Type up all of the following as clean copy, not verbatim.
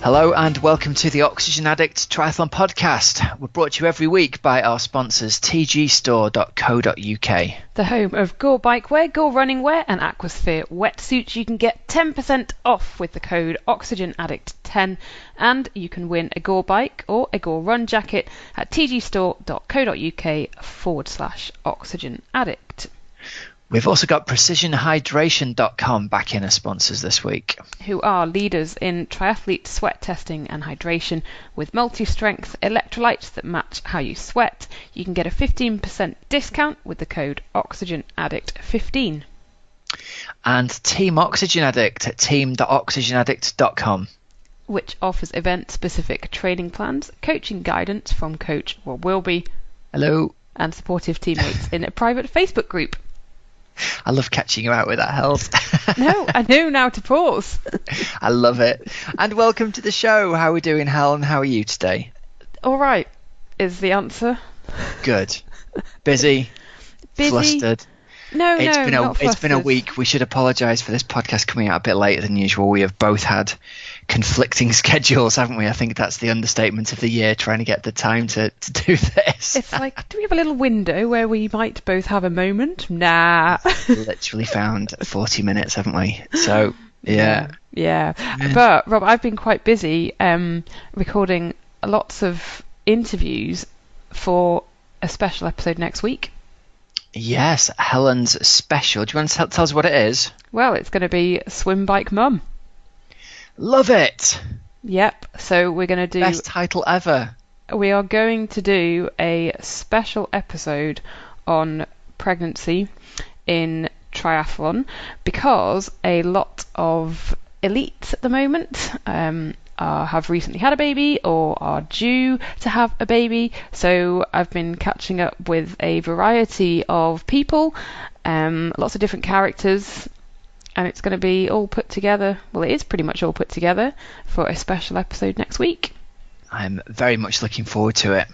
Hello and welcome to the Oxygen Addict Triathlon Podcast. We're brought to you every week by our sponsors tgstore.co.uk. The home of Gore Bike Wear, Gore Running Wear and Aquasphere wetsuits. You can get 10% off with the code OxygenAddict10 and you can win a Gore Bike or a Gore Run jacket at tgstore.co.uk/OxygenAddict. We've also got precisionhydration.com back in as sponsors this week. Who are leaders in triathlete sweat testing and hydration with multi-strength electrolytes that match how you sweat. You can get a 15% discount with the code OxygenAddict15. And Team Oxygen Addict at team.oxygenaddict.com. Which offers event-specific training plans, coaching guidance from Coach Wilby. Hello. And supportive teammates in a private Facebook group. I love catching you out with that, Hells. No, I know now to pause. I love it. And welcome to the show. How are we doing, Helen? How are you today? All right, is the Good. Busy? Flustered? No, not It's been a week. We should apologise for this podcast coming out a bit later than usual. We have both had conflicting schedules, haven't we? I think that's the understatement of the year, trying to get the time to do this. It's like, do we have a little window where we might both have a moment? Nah. Literally found 40 minutes, haven't we? So, yeah. But, Rob, I've been quite busy recording lots of interviews for a special episode next week. Yes, Helen's special. Do you want to tell us what it is? Well, it's going to be Swim Bike Mum. Love it. Yep. So we're going to do... Best title ever. We are going to do a special episode on pregnancy in triathlon because a lot of elites at the moment have recently had a baby or are due to have a baby. So I've been catching up with a variety of people, lots of different characters, and it's going to be all put together. Well, it is pretty much all put together for a special episode next week. I'm very much looking forward to it.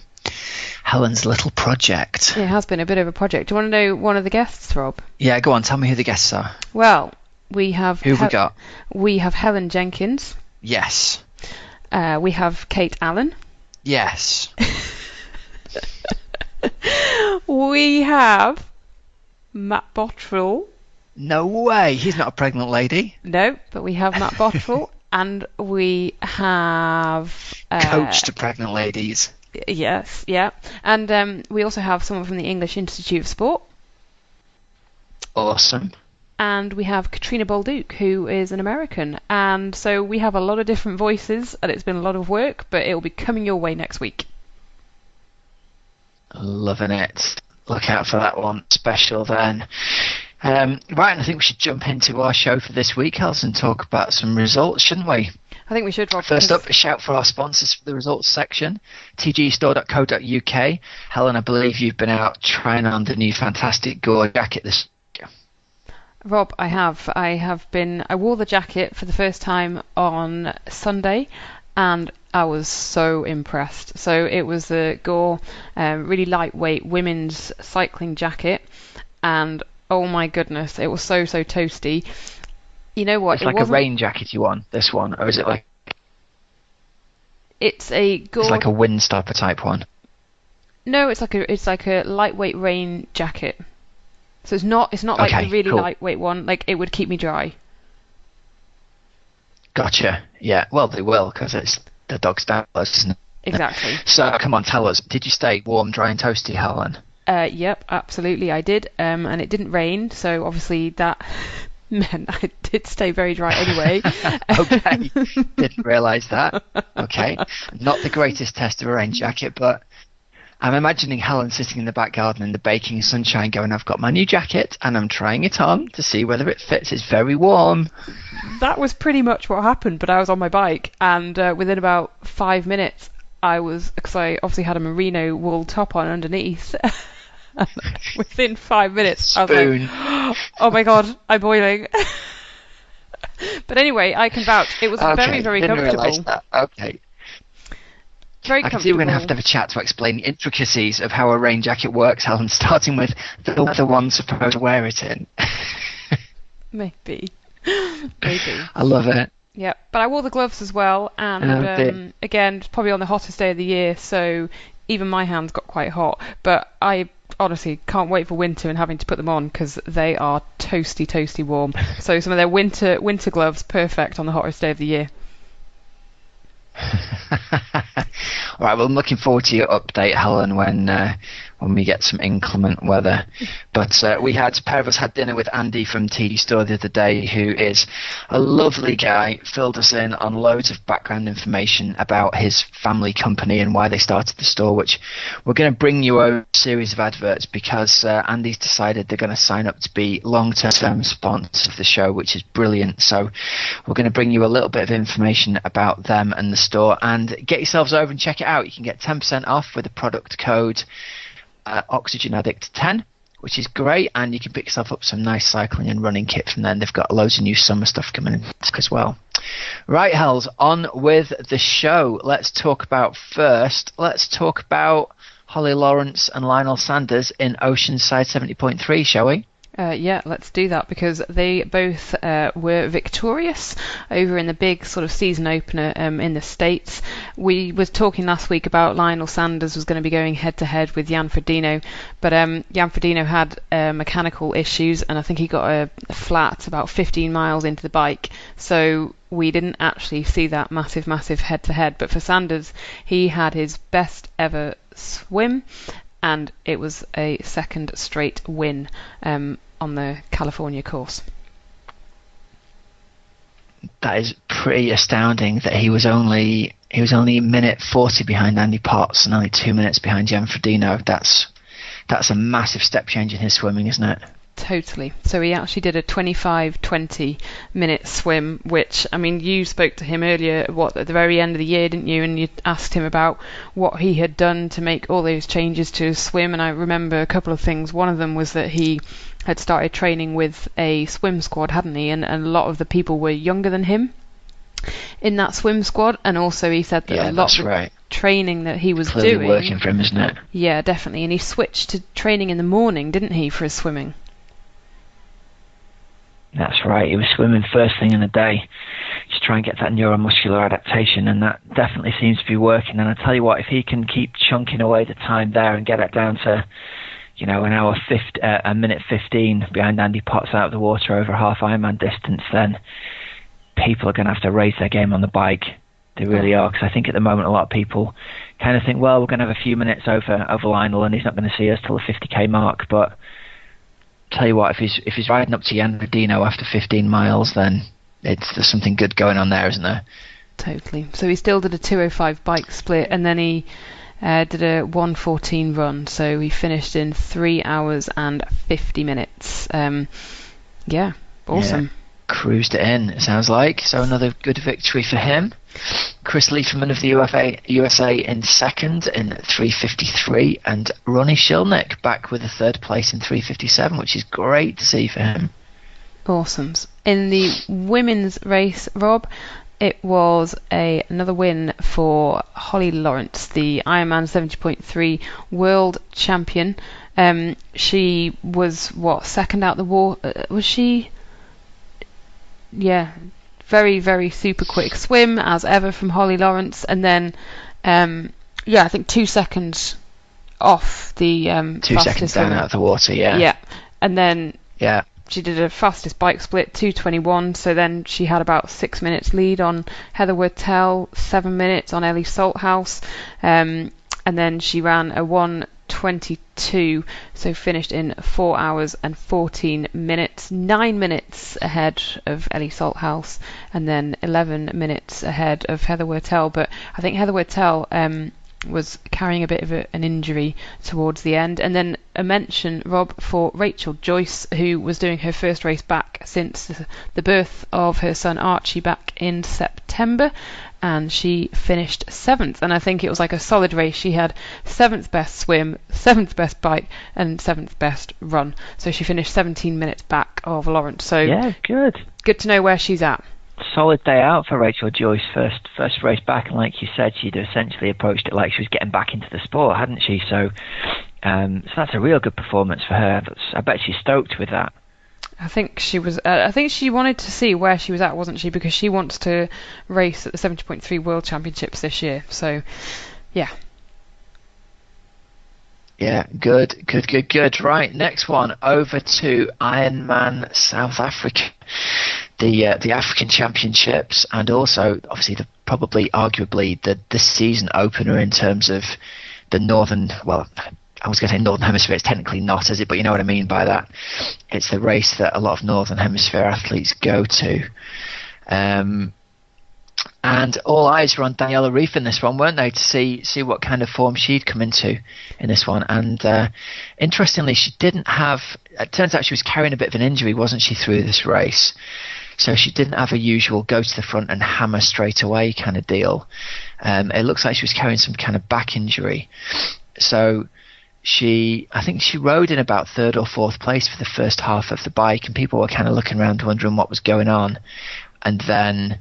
Helen's little project. It has been a bit of a project. Do you want to know one of the guests, Rob? Yeah, go on. Tell me who the guests are. Well, we have... Who have we got? We have Helen Jenkins. Yes. We have Kate Allen. Yes. We have Matt Bottrill. No way. He's not a pregnant lady. No, but we have Matt Bottrill. And we have... Coach to pregnant ladies. Yes, yeah. And we also have someone from the English Institute of Sport. Awesome. And we have Katrina Bolduc, who is an American. And so we have a lot of different voices, and it's been a lot of work, but it will be coming your way next week. Loving it. Look out for that one. Special then. Right, and I think we should jump into our show for this week, Hels, and talk about some results, shouldn't we? I think we should, Rob. First up, a shout for our sponsors for the results section, tgstore.co.uk. Helen, I believe you've been out trying on the new fantastic Gore jacket this week. Rob, I have. I wore the jacket for the first time on Sunday, and I was so impressed. So it was the Gore really lightweight women's cycling jacket, and oh my goodness, it was so toasty. You know what? It's like a rain jacket you want, this one, or is it like... It's a Gore... It's like a windstopper type one. No, it's like a lightweight rain jacket. So it's not like a really lightweight one. Like, it would keep me dry. Gotcha. Yeah. Well, they will, because it's the dog style, isn't it? Exactly. So, come on, tell us. Did you stay warm, dry, and toasty, Helen? Yep, absolutely, I did. And it didn't rain, so obviously that meant I did stay very dry anyway. Okay. Didn't realise that. Okay. Not the greatest test of a rain jacket, but I'm imagining Helen sitting in the back garden in the baking sunshine going, I've got my new jacket and I'm trying it on to see whether it fits. It's very warm. That was pretty much what happened, but I was on my bike and within about 5 minutes because I obviously had a merino wool top on underneath. Within 5 minutes, I was like, oh my god, I'm boiling. But anyway, I can vouch. It was very, very comfortable. Realise that. Okay. Very I can see we're going to have a chat to explain the intricacies of how a rain jacket works, Helen, starting with the one supposed to wear it in. Maybe. I love it. Yeah, but I wore the gloves as well, and again, probably on the hottest day of the year, so even my hands got quite hot. But I honestly can't wait for winter and having to put them on because they are toasty, toasty warm. So some of their winter gloves, perfect on the hottest day of the year. All right, well, I'm looking forward to your update, Helen, when we get some inclement weather. But a pair of us had dinner with Andy from TD Store the other day, who is a lovely guy, filled us in on loads of background information about his family company and why they started the store, which we're going to bring you a series of adverts because Andy's decided they're going to sign up to be long-term sponsors of the show, which is brilliant. So we're going to bring you a little bit of information about them and the store, and get yourselves over and check it out. You can get 10% off with the product code Oxygen Addict 10, which is great, and you can pick yourself up some nice cycling and running kit from them. They've got loads of new summer stuff coming in as well. Right, Hells, on with the show. Let's talk about Holly Lawrence and Lionel Sanders in Oceanside 70.3, shall we? Yeah, let's do that, because they both were victorious over in the big sort of season opener in the States. We were talking last week about Lionel Sanders was going to be going head-to-head with Jan Frodeno, but Jan Frodeno had mechanical issues, and I think he got a flat about 15 miles into the bike, so we didn't actually see that massive head-to-head. But for Sanders, he had his best ever swim, and it was a second straight win on the California course. That is pretty astounding that he was only a minute 40 behind Andy Potts and only 2 minutes behind Jan Frodeno. That's a massive step change in his swimming, isn't it? Totally. So he actually did a 25-20 minute swim, which, I mean, you spoke to him earlier, at the very end of the year, didn't you? And you asked him about what he had done to make all those changes to his swim. And I remember a couple of things. One of them was that he had started training with a swim squad, hadn't he? And a lot of the people were younger than him in that swim squad. And also he said that a lot of the training that he was clearly doing... working for him, isn't it? Yeah, definitely. And he switched to training in the morning, didn't he, for his swimming? That's right. He was swimming first thing in the day to try and get that neuromuscular adaptation, and that definitely seems to be working. And I tell you what, if he can keep chunking away the time there and get it down to, a minute 15 behind Andy Potts out of the water over half Ironman distance, then people are going to have to raise their game on the bike. They really are, because I think at the moment a lot of people kind of think, well, we're going to have a few minutes over Lionel, and he's not going to see us till the 50k mark, but tell you what, if he's riding up to Jan Frodeno after 15 miles, then there's something good going on there, isn't there? Totally. So he still did a 2:05 bike split, and then he did a 1:14 run. So he finished in 3 hours and 50 minutes. Yeah, awesome. Yeah, cruised it in, it sounds like. So another good victory for him. Chris Liefman of the USA in second in 3:53, and Ronnie Shilnick back with a third place in 3:57, which is great to see for him. Awesome. In the women's race, Rob, it was another win for Holly Lawrence, the Ironman 70.3 world champion. She was, second out the water? Was she? Yeah. Very, very super quick swim, as ever, from Holly Lawrence. And then, I think 2 seconds off the 2 seconds down out of the water, yeah. Yeah. And then she did her fastest bike split, 2:21. So then she had about 6 minutes lead on Heather Wurtell, 7 minutes on Ellie Salthouse. And then she ran a 1:22, so finished in 4 hours and 14 minutes, 9 minutes ahead of Ellie Salthouse, and then 11 minutes ahead of Heather Wurtell. But I think Heather Wurtell was carrying a bit of an injury towards the end. And then a mention, Rob, for Rachel Joyce, who was doing her first race back since the birth of her son Archie back in September, and she finished 7th. And I think it was like a solid race. She had 7th best swim, 7th best bike, and 7th best run. So she finished 17 minutes back of Lawrence. So yeah, good to know where she's at. Solid day out for Rachel Joyce, first race back, and like you said, she'd essentially approached it like she was getting back into the sport, hadn't she? So that's a real good performance for her. I bet she's stoked with that. I think she was. I think she wanted to see where she was at, wasn't she? Because she wants to race at the 70.3 World Championships this year. So, yeah. Yeah, good. Right, next one, over to Ironman South Africa, the African Championships, and also obviously probably arguably the season opener in terms of the northern. Well, I was going to say northern hemisphere. It's technically not, is it? But you know what I mean by that. It's the race that a lot of northern hemisphere athletes go to. And all eyes were on Daniela Ryf in this one, weren't they, to see what kind of form she'd come into in this one. And interestingly, she didn't have. It turns out she was carrying a bit of an injury, wasn't she, through this race? So she didn't have a usual go to the front and hammer straight away kind of deal. It looks like she was carrying some kind of back injury. So I think she rode in about third or fourth place for the first half of the bike, and people were kind of looking around wondering what was going on, and then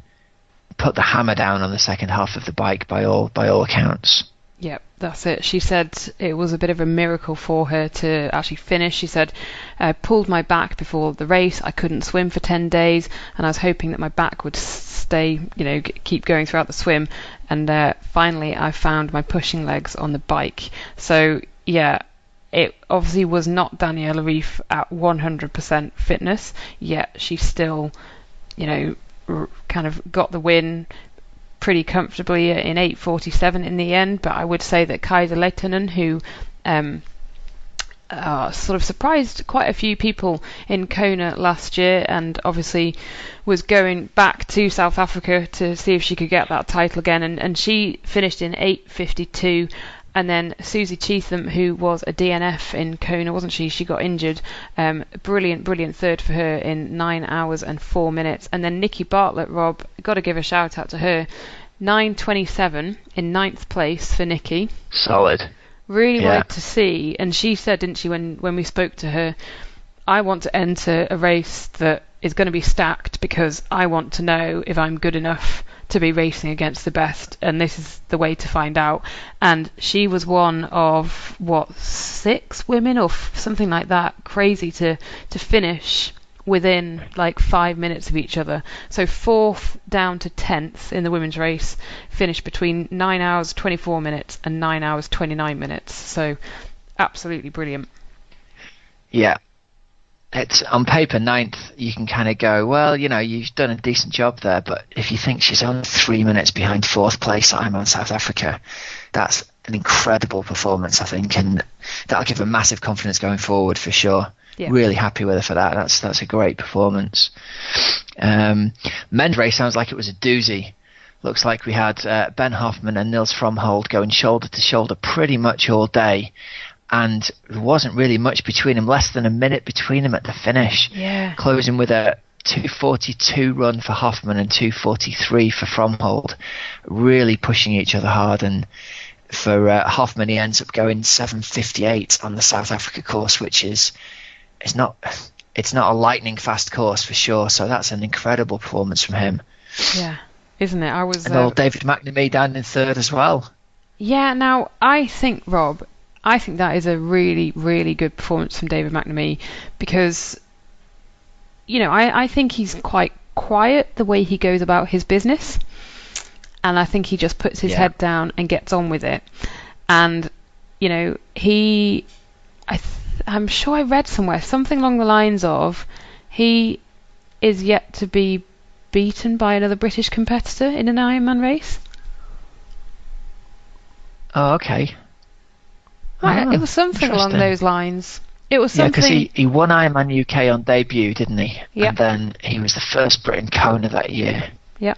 put the hammer down on the second half of the bike by all accounts. Yep, that's it. She said it was a bit of a miracle for her to actually finish. She said, I pulled my back before the race. I couldn't swim for 10 days, and I was hoping that my back would stay, keep going throughout the swim. And finally, I found my pushing legs on the bike. So, yeah, it obviously was not Daniela Ryf at 100% fitness, yet she still, kind of got the win pretty comfortably in 8:47 in the end. But I would say that Kaisa Lehtinen, who sort of surprised quite a few people in Kona last year, and obviously was going back to South Africa to see if she could get that title again, and she finished in 8:52. And then Susie Cheetham, who was a DNF in Kona, wasn't she? She got injured. Brilliant third for her in 9 hours and 4 minutes. And then Nikki Bartlett, Rob, got to give a shout out to her. 9:27 in 9th place for Nikki. Solid. Really wanted to see, and she said, didn't she, when we spoke to her, I want to enter a race that is going to be stacked because I want to know if I'm good enough to be racing against the best, and this is the way to find out. And she was one of 6 women or something like that, crazy to finish within like 5 minutes of each other. So 4th down to 10th in the women's race finished between 9 hours 24 minutes and 9 hours 29 minutes. So absolutely brilliant. Yeah. It's on paper 9th, you can kind of go, well, you've done a decent job there, but if you think she's only 3 minutes behind 4th place at Ironman South Africa, that's an incredible performance, I think, and that'll give her massive confidence going forward for sure. Yeah. Really happy with her for that. That's a great performance. Men's race sounds like it was a doozy. Looks like we had Ben Hoffman and Nils Fromhold going shoulder to shoulder pretty much all day. And there wasn't really much between them, less than a minute between them at the finish. Yeah. Closing with a 2:42 run for Hoffman and 2:43 for Fromhold. Really pushing each other hard. And for Hoffman, he ends up going 7:58 on the South Africa course, which it's not a lightning fast course for sure. So that's an incredible performance from him. Yeah, isn't it? And old David McNamee down in third as well. Yeah, now I think, Rob, that is a really, really good performance from David McNamee because, I think he's quite quiet the way he goes about his business. And I think he just puts his head down and gets on with it. And, I'm sure I read somewhere something along the lines of he is yet to be beaten by another British competitor in an Ironman race. Oh, okay. Right, it was something along those lines. It was something. Yeah, because he won Ironman UK on debut, didn't he? Yeah. And then he was the first Brit in Kona that year. Yeah.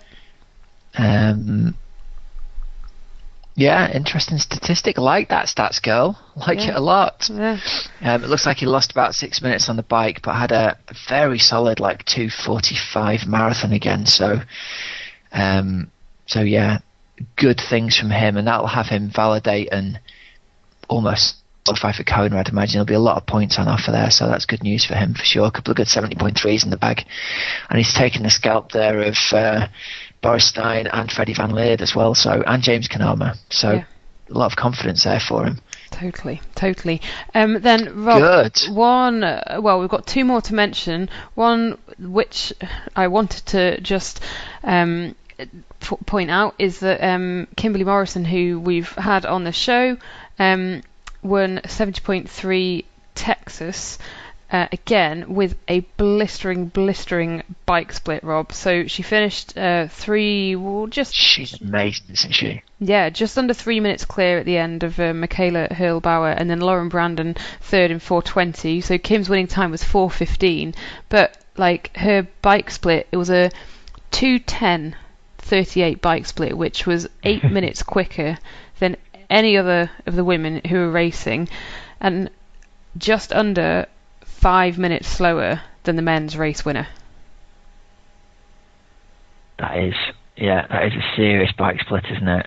Yeah, interesting statistic. I like that stats girl. Like it a lot. Yeah. It looks like he lost about 6 minutes on the bike, but had a very solid 2:45 marathon again. So yeah, good things from him, and that'll have him validate and almost qualify for Kona. I'd imagine there'll be a lot of points on offer there, so that's good news for him for sure. A couple of good 70.3s in the bag, and he's taken the scalp there of Boris Stein and Freddie Van Leerd as well, and James Kanama. So a lot of confidence there for him. Totally. Then Rob, Good. we've got two more to mention. One which I wanted to just point out is that Kimberly Morrison, who we've had on the show, won 70.3 Texas. Again, with a blistering bike split, Rob. So she finished She's amazing, isn't she? Yeah, just under 3 minutes clear at the end of Michaela Hurlbauer, and then Lauren Brandon third in 4:20. So Kim's winning time was 4:15, but like her bike split, it was a 2:10:38 bike split, which was 8 minutes quicker than any other of the women who were racing, and just under 5 minutes slower than the men's race winner. That is a serious bike split, isn't it?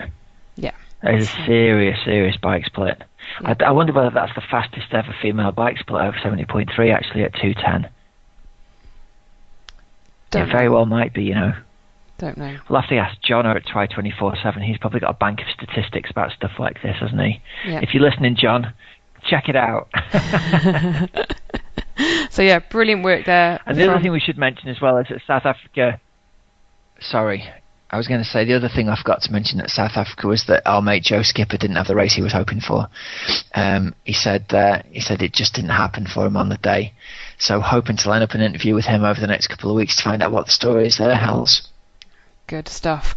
Yeah. That is a serious bike split. Yeah. I wonder whether that's the fastest ever female bike split over 70.3 actually at 2:10. It very well might be, Don't know. We'll have to ask John at Try 24/7. He's probably got a bank of statistics about stuff like this, hasn't he? Yeah. If you're listening, John, check it out. So yeah, brilliant work there. And the other thing we should mention as well is that South Africa... Sorry, I was going to say the other thing I forgot to mention at South Africa was that our mate Joe Skipper didn't have the race he was hoping for. He said it just didn't happen for him on the day. So hoping to line up an interview with him over the next couple of weeks to find out what the story is there, Hals. Good stuff.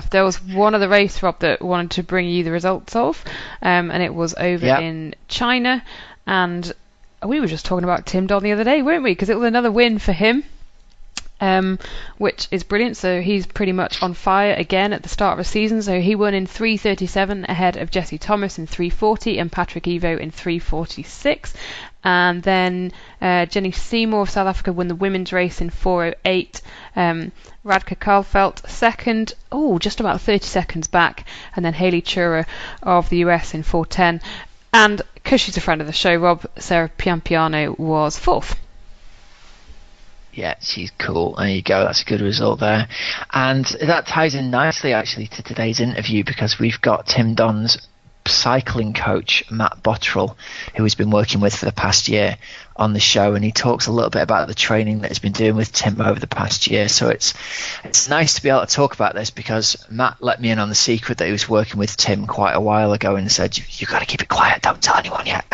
There was one of the race, Rob, that wanted to bring you the results of, and it was over in China. And we were just talking about Tim Don the other day, weren't we? Because it was another win for him, which is brilliant. So he's pretty much on fire again at the start of the season. So he won in 3:37 ahead of Jesse Thomas in 3:40 and Patrick Evo in 3:46. And then Jenny Seymour of South Africa won the women's race in 4:08. Radka Karlfeldt second, just about 30 seconds back. And then Hayley Chura of the US in 4:10. And because she's a friend of the show, Rob, Sarah Piampiano was fourth. Yeah, she's cool. There you go. That's a good result there. And that ties in nicely, actually, to today's interview, because we've got Tim Don's cycling coach, Matt Bottrill, who he's been working with for the past year on the show, and he talks a little bit about the training that he's been doing with Tim over the past year. So it's nice to be able to talk about this, because Matt let me in on the secret that he was working with Tim quite a while ago and said, you've got to keep it quiet, don't tell anyone yet.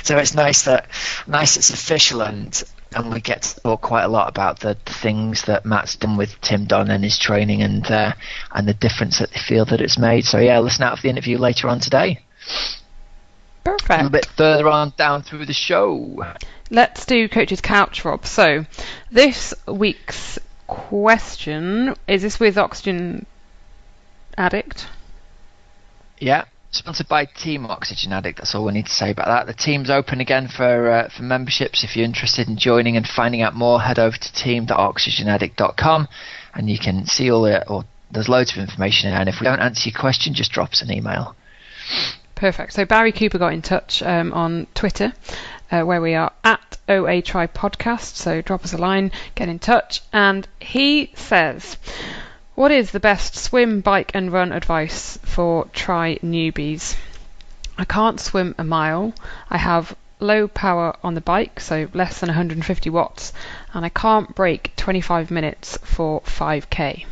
So it's nice it's official, and we get to talk quite a lot about the things that Matt's done with Tim Don and his training, and the difference that they feel that it's made. So yeah, listen out for the interview later on today. Perfect. A little bit further on down through the show. Let's do Coach's Couch, Rob. So this week's question, is this with Oxygen Addict? Yeah. Sponsored by Team Oxygen Addict. That's all we need to say about that. The team's open again for memberships. If you're interested in joining and finding out more, head over to team.oxygenaddict.com and you can see there's loads of information there. And if we don't answer your question, just drop us an email. Perfect. So Barry Cooper got in touch on Twitter, where we are at OA Try Podcast. So drop us a line, get in touch. And he says, what is the best swim, bike and run advice for Try newbies? I can't swim a mile. I have low power on the bike, so less than 150 watts. And I can't break 25 minutes for 5k.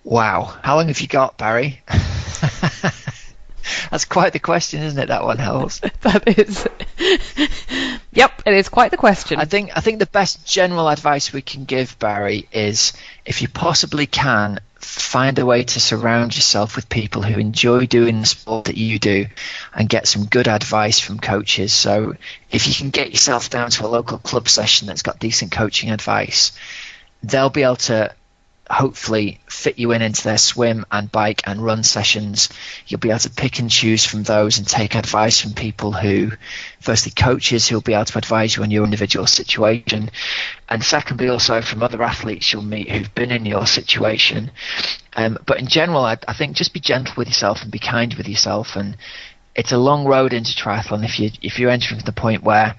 Wow. How long have you got, Barry? That's quite the question, isn't it, that one, Hells? That is. Yep, it is quite the question. I think the best general advice we can give, Barry, is if you possibly can, find a way to surround yourself with people who enjoy doing the sport that you do and get some good advice from coaches. So if you can get yourself down to a local club session that's got decent coaching advice, they'll be able to hopefully fit you into their swim and bike and run sessions. You'll be able to pick and choose from those and take advice from people who, firstly, coaches who'll be able to advise you on your individual situation, and secondly, also from other athletes you'll meet who've been in your situation. But in general, I think just be gentle with yourself and be kind with yourself. And it's a long road into triathlon if you're entering to the point where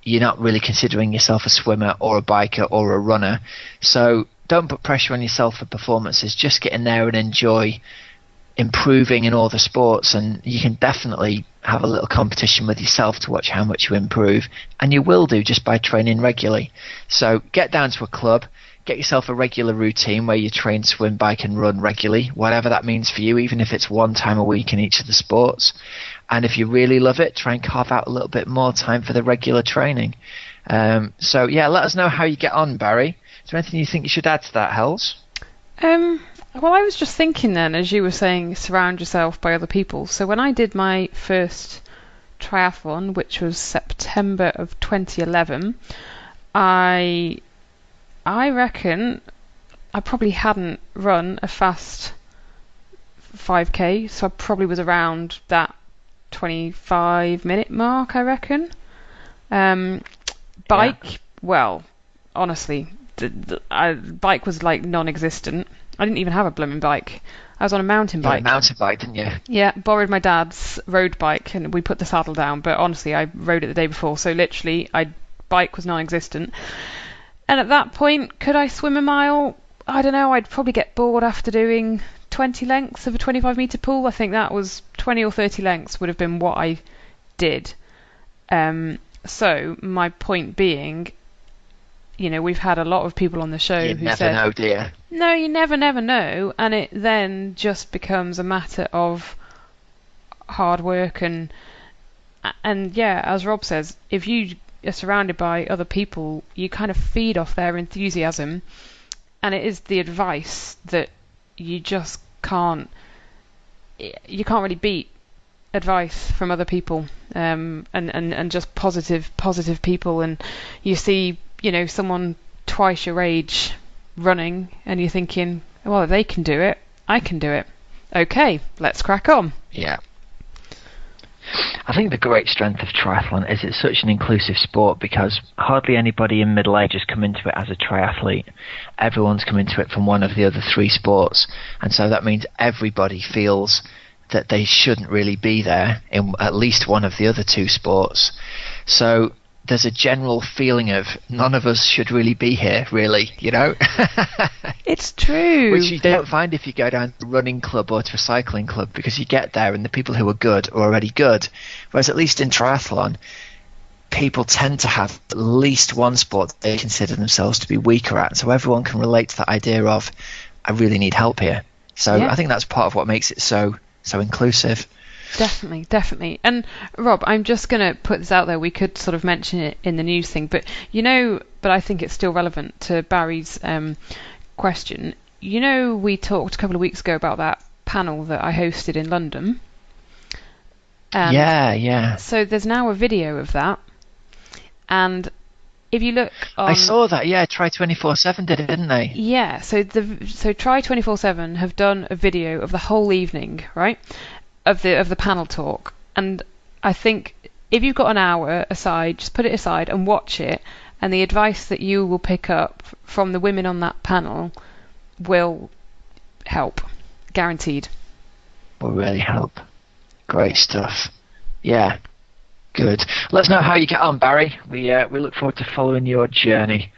you're not really considering yourself a swimmer or a biker or a runner. So don't put pressure on yourself for performances. Just get in there and enjoy improving in all the sports, and you can definitely have a little competition with yourself to watch how much you improve, and you will do just by training regularly. So get down to a club, get yourself a regular routine where you train, swim, bike and run regularly, whatever that means for you, even if it's one time a week in each of the sports. And if you really love it, try and carve out a little bit more time for the regular training. So yeah, let us know how you get on, Barry. Is there anything you think you should add to that, Hells? Well, I was just thinking then, as you were saying, surround yourself by other people. So when I did my first triathlon, which was September of 2011, I reckon I probably hadn't run a fast 5k, so I probably was around that 25-minute mark, I reckon. Bike, well, honestly, bike was like non-existent. I didn't even have a blooming bike. I was on a mountain bike. You had a mountain bike, didn't you? Yeah, borrowed my dad's road bike and we put the saddle down, but honestly, I rode it the day before, so literally, bike was non-existent. And at that point, could I swim a mile? I don't know, I'd probably get bored after doing 20 lengths of a 25-metre pool. I think that was 20 or 30 lengths would have been what I did. So my point being, you know, we've had a lot of people on the show who said... You never know, dear. No, you never know. And it then just becomes a matter of hard work and yeah, as Rob says, if you are surrounded by other people, you kind of feed off their enthusiasm. And it is the advice that you just can't really beat advice from other people, and just positive people. And you see, you know, someone twice your age running and you're thinking, well, if they can do it, I can do it. Okay, let's crack on. Yeah. I think the great strength of triathlon is it's such an inclusive sport because hardly anybody in middle age has come into it as a triathlete. Everyone's come into it from one of the other three sports, and so that means everybody feels that they shouldn't really be there in at least one of the other two sports. So there's a general feeling of none of us should really be here, really, you know? It's true. Which you don't find if you go down to a running club or to a cycling club, because you get there and the people who are good are already good. Whereas at least in triathlon, people tend to have at least one sport they consider themselves to be weaker at. So everyone can relate to that idea of, I really need help here. So yeah. I think that's part of what makes it so inclusive. Definitely. And Rob, I'm just going to put this out there. We could sort of mention it in the news thing, but I think it's still relevant to Barry's question. You know, we talked a couple of weeks ago about that panel that I hosted in London. Yeah. So there's now a video of that. And if you look on... I saw that, yeah. Try 24/7 did it, didn't they? Yeah, so Try 24/7 have done a video of the whole evening, right? Of the panel talk, and I think if you've got an hour aside, just put it aside and watch it, and the advice that you will pick up from the women on that panel will help, guaranteed. Will really help. Great stuff. Yeah, good. Let us know how you get on, Barry. We look forward to following your journey.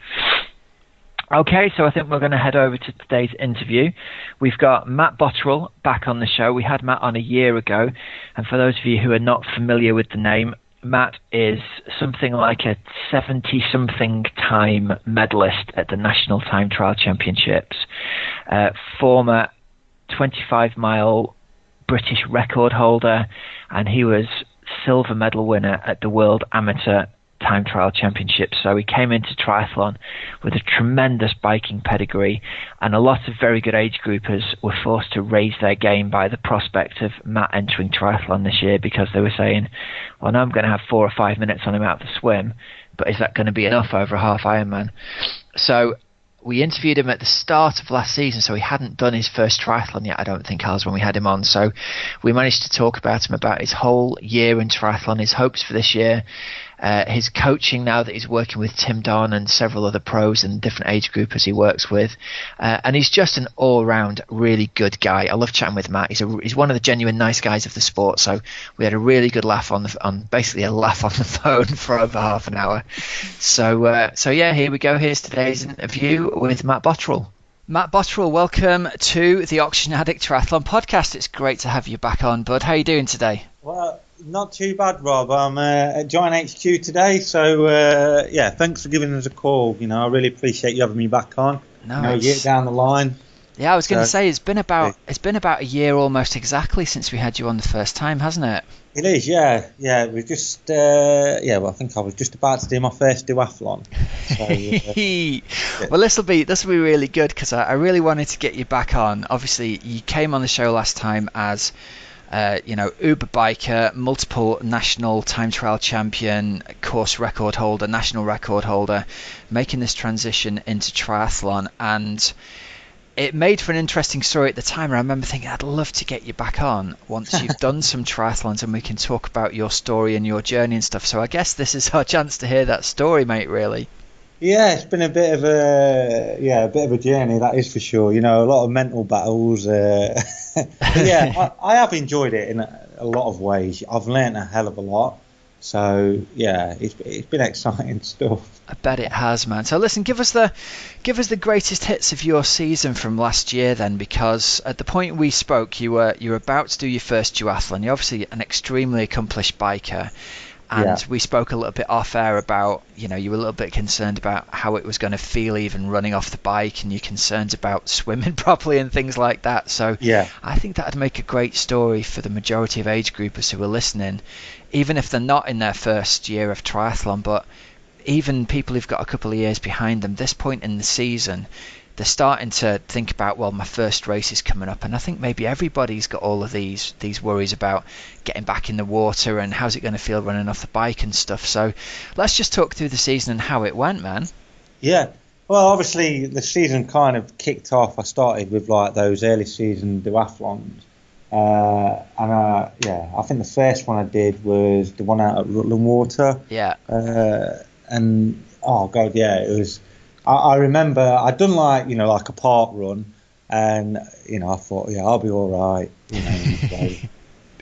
Okay, so I think we're going to head over to today's interview. We've got Matt Bottrill back on the show. We had Matt on a year ago, and for those of you who are not familiar with the name, Matt is something like a 70-something time medalist at the National Time Trial Championships, former 25-mile British record holder, and he was silver medal winner at the World Amateur Time Trial Championships. So he came into triathlon with a tremendous biking pedigree, and a lot of very good age groupers were forced to raise their game by the prospect of Matt entering triathlon this year, because they were saying, well, now I'm going to have 4 or 5 minutes on him out of the swim, but is that going to be enough over a half Ironman? So we interviewed him at the start of last season, so he hadn't done his first triathlon yet, I don't think, Hals, when we had him on. So we managed to talk about him, about his whole year in triathlon, his hopes for this year, his coaching now that he's working with Tim Don and several other pros and different age groupers he works with. And he's just an all-round really good guy. I love chatting with Matt. He's one of the genuine nice guys of the sport. So we had a really good laugh basically a laugh on the phone for over half an hour. So yeah, here we go. Here's today's interview with Matt Bottrill. Matt Bottrill, welcome to the Oxygen Addict Triathlon podcast. It's great to have you back on, bud. How are you doing today? Well, not too bad, Rob. I'm at Giant HQ today, so thanks for giving us a call. I really appreciate you having me back on. No, year down the line. Yeah, I was going to say it's been about a year almost exactly since we had you on the first time, hasn't it? It is, yeah. We just well, I think I was just about to do my first duathlon. So, Well, this will be really good because I really wanted to get you back on. Obviously, you came on the show last time as Uber biker, multiple national time trial champion, course record holder, national record holder, making this transition into triathlon, and it made for an interesting story at the time. I remember thinking I'd love to get you back on once you've done some triathlons and we can talk about your story and your journey and stuff. So I guess this is our chance to hear that story, mate, really. Yeah, it's been a bit of a journey, that is for sure. A lot of mental battles. I have enjoyed it in a lot of ways. I've learnt a hell of a lot. So yeah, it's been exciting stuff. I bet it has, man. So listen, give us the greatest hits of your season from last year then, because at the point we spoke, you were about to do your first duathlon. You're obviously an extremely accomplished biker. And we spoke a little bit off air about, you were a little bit concerned about how it was going to feel even running off the bike, and you're concerned about swimming properly and things like that. So I think that'd make a great story for the majority of age groupers who are listening, even if they're not in their first year of triathlon, but even people who've got a couple of years behind them, this point in the season, they're starting to think about, well, my first race is coming up, and I think maybe everybody's got all of these worries about getting back in the water and how's it going to feel running off the bike and stuff. So let's just talk through the season and how it went, man. Yeah, well, obviously the season kind of kicked off. I started with like those early season duathlons, I think the first one I did was the one out at Rutland Water. Yeah. And oh god, yeah, it was. I remember I'd done like a park run, and I thought, yeah, I'll be all right,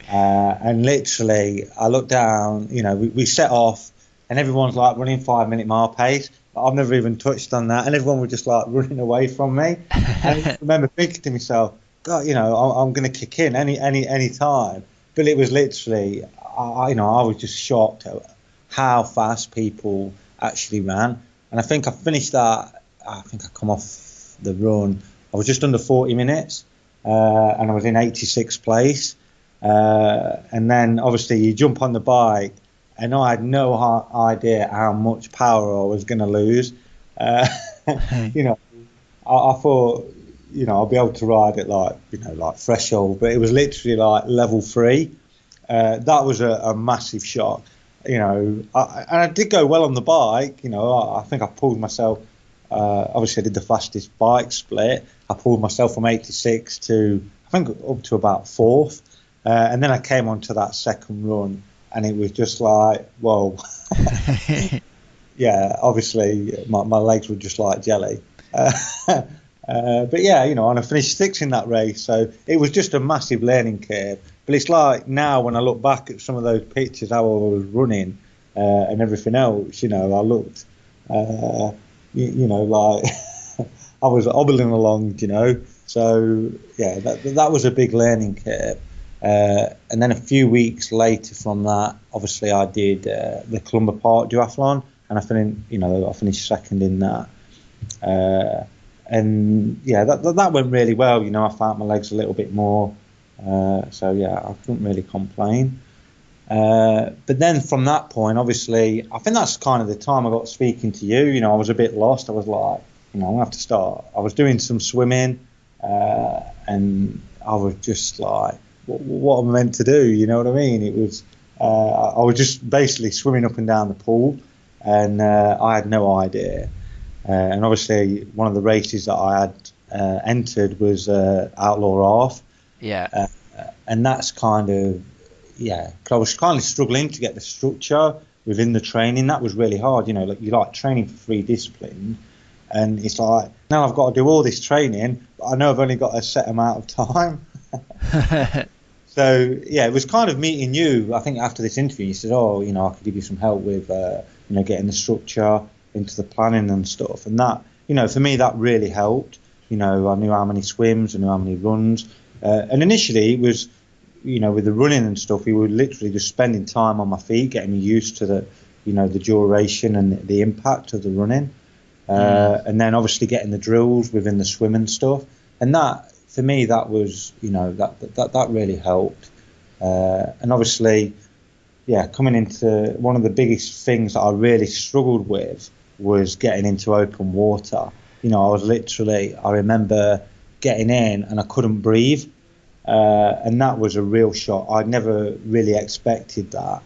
and literally I looked down, we set off, and everyone's like running 5-minute mile pace. But I've never even touched on that, and everyone was just like running away from me. And I remember thinking to myself, God, I'm going to kick in any time. But it was literally, I was just shocked at how fast people actually ran. And I think I finished that. I think I come off the run. I was just under 40 minutes, and I was in 86th place. And then obviously you jump on the bike, and I had no idea how much power I was going to lose. I thought, I'll be able to ride it like threshold, but it was literally like level 3. That was a massive shock. And I did go well on the bike. I think I pulled myself. Obviously, I did the fastest bike split. I pulled myself from 86 to I think up to about 4th, and then I came onto that second run, and it was just like, whoa. Yeah, obviously my legs were just like jelly. But yeah, and I finished 6th in that race, so it was just a massive learning curve. But it's like now when I look back at some of those pictures, how I was running and everything else, I looked, like I was hobbling along, So yeah, that was a big learning curve. And then a few weeks later from that, obviously I did the Columba Park duathlon, and I finished second in that. And yeah, that went really well. I felt my legs a little bit more. So yeah, I couldn't really complain. But then from that point, obviously, I think that's kind of the time I got speaking to you. I was a bit lost. I was like, I'm going to have to start. I was doing some swimming, and I was just like, what am I meant to do? You know what I mean? It was, I was just basically swimming up and down the pool, and I had no idea. And obviously, one of the races that I had entered was Outlaw Half. Yeah. And that's kind of, because I was kind of struggling to get the structure within the training. That was really hard, you like training for 3 disciplines, and it's like, now I've got to do all this training, but I know I've only got a set amount of time. So, yeah, it was kind of meeting you, I think, after this interview. You said, I could give you some help with, getting the structure into the planning and stuff. And that, for me, that really helped. I knew how many swims, I knew how many runs. And initially it was, with the running and stuff, we were literally just spending time on my feet, getting me used to the duration and the impact of the running. And then obviously getting the drills within the swim and stuff. And that, for me, that was, that really helped. And obviously, coming into one of the biggest things that I really struggled with was getting into open water. I remember getting in and I couldn't breathe. And that was a real shock. I'd never really expected that.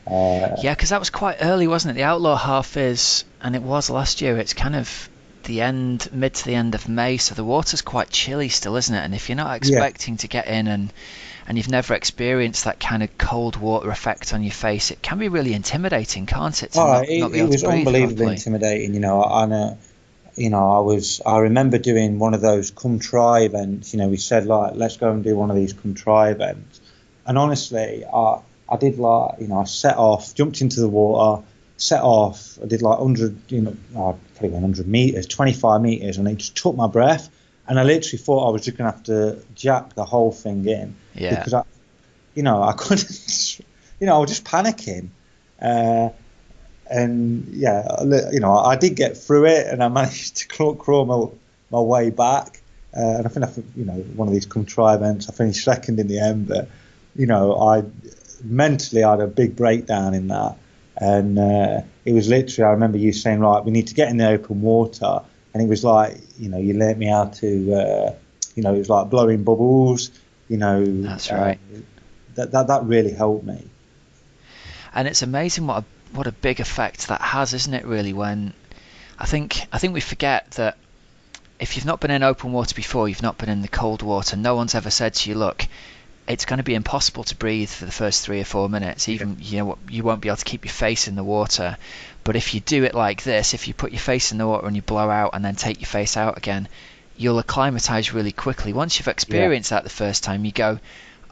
Because that was quite early, wasn't it? The Outlaw Half is, and it was last year, it's kind of mid to the end of May, so the water's quite chilly still, isn't it? And if you're not expecting to get in and you've never experienced that kind of cold water effect on your face, it can be really intimidating, can't it? It was unbelievably intimidating, I remember doing one of those come try events. We said, let's go and do one of these come try events. And honestly, I did I set off, jumped into the water, set off. I did 100, probably 100 meters, 25 meters, and it just took my breath. And I literally thought I was just going to have to jack the whole thing in. Yeah. Because I couldn't, I was just panicking. I did get through it, and I managed to crawl my way back. And I think one of these come try events, I finished second in the end. But I mentally had a big breakdown in that, and it was literally, I remember you saying, right, we need to get in the open water, and it was you learnt me how to, it was like blowing bubbles. That's right. That really helped me. And it's amazing what a big effect that has, isn't it, really, when I think we forget that if you've not been in open water before, you've not been in the cold water, no one's ever said to you, look, it's going to be impossible to breathe for the first 3 or 4 minutes. Even, you won't be able to keep your face in the water. But if you do it like this, if you put your face in the water and you blow out and then take your face out again, you'll acclimatise really quickly. Once you've experienced that the first time, you go,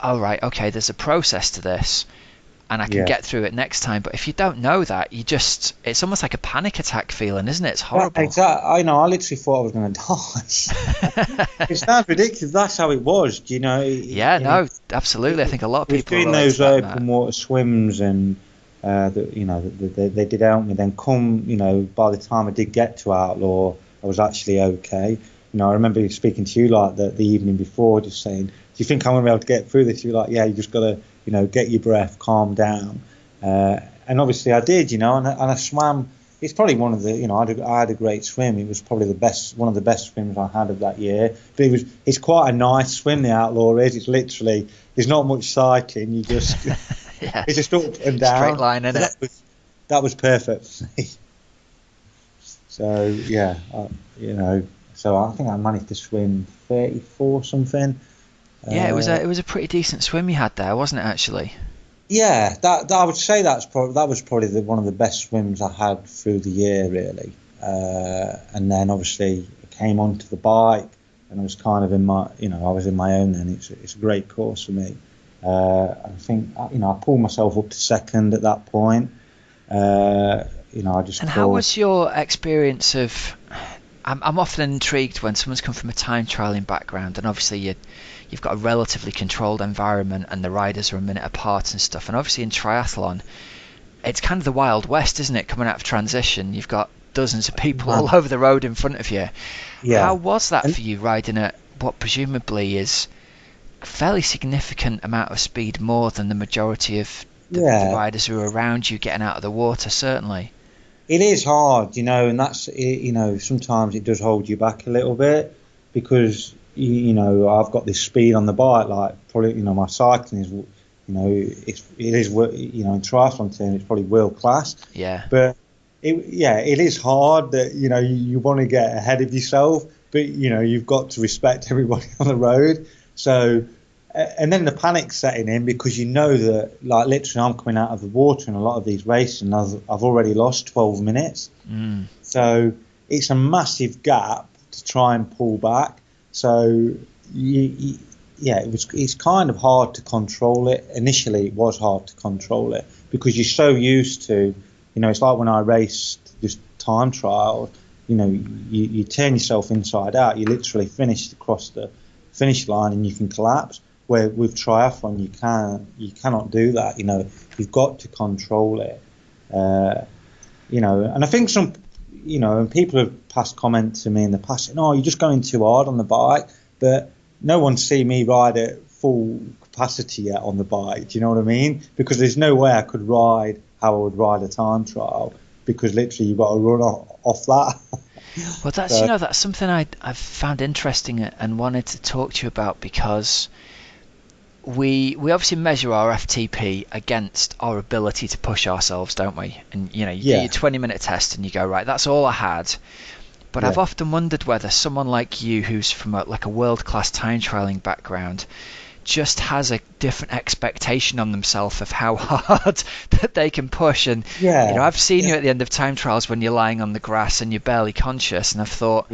oh, right, okay, there's a process to this, and I can get through it next time. But if you don't know that, it's almost like a panic attack feeling, isn't it? It's horrible. Exactly. I know. I literally thought I was going to die. It sounds ridiculous. That's how it was. No, absolutely. I think a lot of people doing those open water swims, and they did help me. Then by the time I did get to Outlaw, I was actually okay. I remember speaking to you the evening before, just saying, do you think I'm going to be able to get through this? You're like, yeah, you just got to, get your breath, calm down. And obviously I did, and I swam. It's probably one of the, I had a great swim. It was probably one of the best swims I had of that year. But it's quite a nice swim, the Outlaw is. It's literally, there's not much sighting. You just, it's just up and down. Straight line, isn't it? That was perfect for me. So, so I think I managed to swim 34 something. Yeah, it was a pretty decent swim you had there, wasn't it, actually? Yeah, that I would say that was probably one of the best swims I had through the year, really. And then obviously I came onto the bike, and I was kind of I was in my own then. It's a great course for me. I think I pulled myself up to second at that point. I just. And how was your experience of? I'm often intrigued when someone's come from a time trialing background, and obviously you've got a relatively controlled environment, and the riders are a minute apart and stuff. And obviously in triathlon, it's kind of the Wild West, isn't it? Coming out of transition, you've got dozens of people all over the road in front of you. Yeah. How was that for you, riding at what presumably is a fairly significant amount of speed, more than the majority of the riders who are around you getting out of the water, certainly? It is hard, and that's, sometimes it does hold you back a little bit, because, I've got this speed on the bike, probably, my cycling is, it is, in triathlon terms, it's probably world class. Yeah. But, it is hard that, you want to get ahead of yourself, but, you've got to respect everybody on the road. So, and then the panic setting in, because that, literally I'm coming out of the water in a lot of these races, and I've already lost 12 minutes. So it's a massive gap to try and pull back. So it's kind of hard to control it. Initially it was hard to control it, because you're so used to, it's like when I raced just time trials, you turn yourself inside out. You literally finish across the finish line and you can collapse. Where with triathlon you cannot do that. You've got to control it. And I think and people have passed comments to me in the past saying, "Oh, you're just going too hard on the bike," but no one's seen me ride at full capacity yet on the bike. Do you know what I mean? Because there's no way I could ride how I would ride a time trial, because literally you've got to run off that. Well, that's that's something I've found interesting and wanted to talk to you about, because we obviously measure our FTP against our ability to push ourselves, don't we? And you do your 20-minute test and you go, right, that's all I had. But I've often wondered whether someone like you, who's from a world-class time trialing background, just has a different expectation on themselves of how hard that they can push. And I've seen you at the end of time trials when you're lying on the grass and you're barely conscious, and I've thought,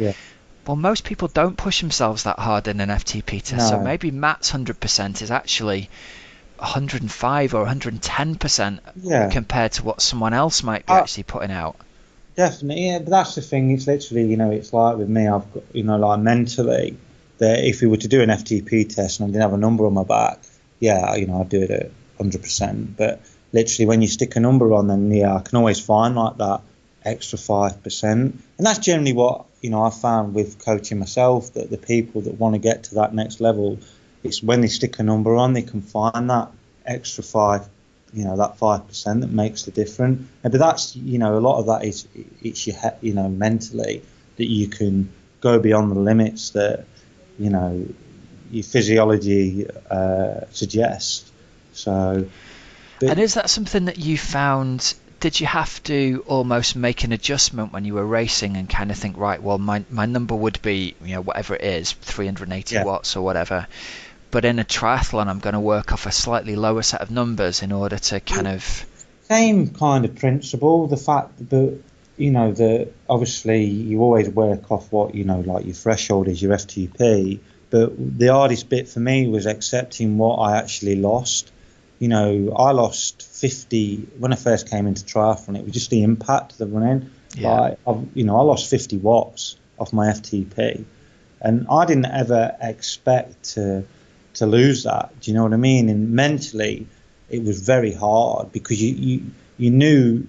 well, most people don't push themselves that hard in an FTP test. So maybe Matt's 100% is actually 105 or 110% compared to what someone else might be actually putting out. Definitely, but that's the thing. It's literally, it's like with me, I've got, like mentally, that if we were to do an FTP test and I didn't have a number on my back, I'd do it at 100%. But literally, when you stick a number on, then I can always find like that extra 5%. And that's generally what I found with coaching myself, that the people that want to get to that next level, it's when they stick a number on, they can find that extra 5%. That 5% that makes the difference. But that's, a lot of that is it's your mentally, that you can go beyond the limits that, your physiology suggests. So, and is that something that you found? Did you have to almost make an adjustment when you were racing and kind of think, right, well, my number would be, whatever it is, 380 watts or whatever. But in a triathlon, I'm going to work off a slightly lower set of numbers in order to kind of... Same kind of principle. The fact that, that obviously you always work off what, like your threshold is, your FTP. But the hardest bit for me was accepting what I actually lost. I lost 50... When I first came into triathlon, it was just the impact of the running. I lost 50 watts off my FTP. And I didn't ever expect to lose that. Do you know what I mean? And mentally, it was very hard, because you knew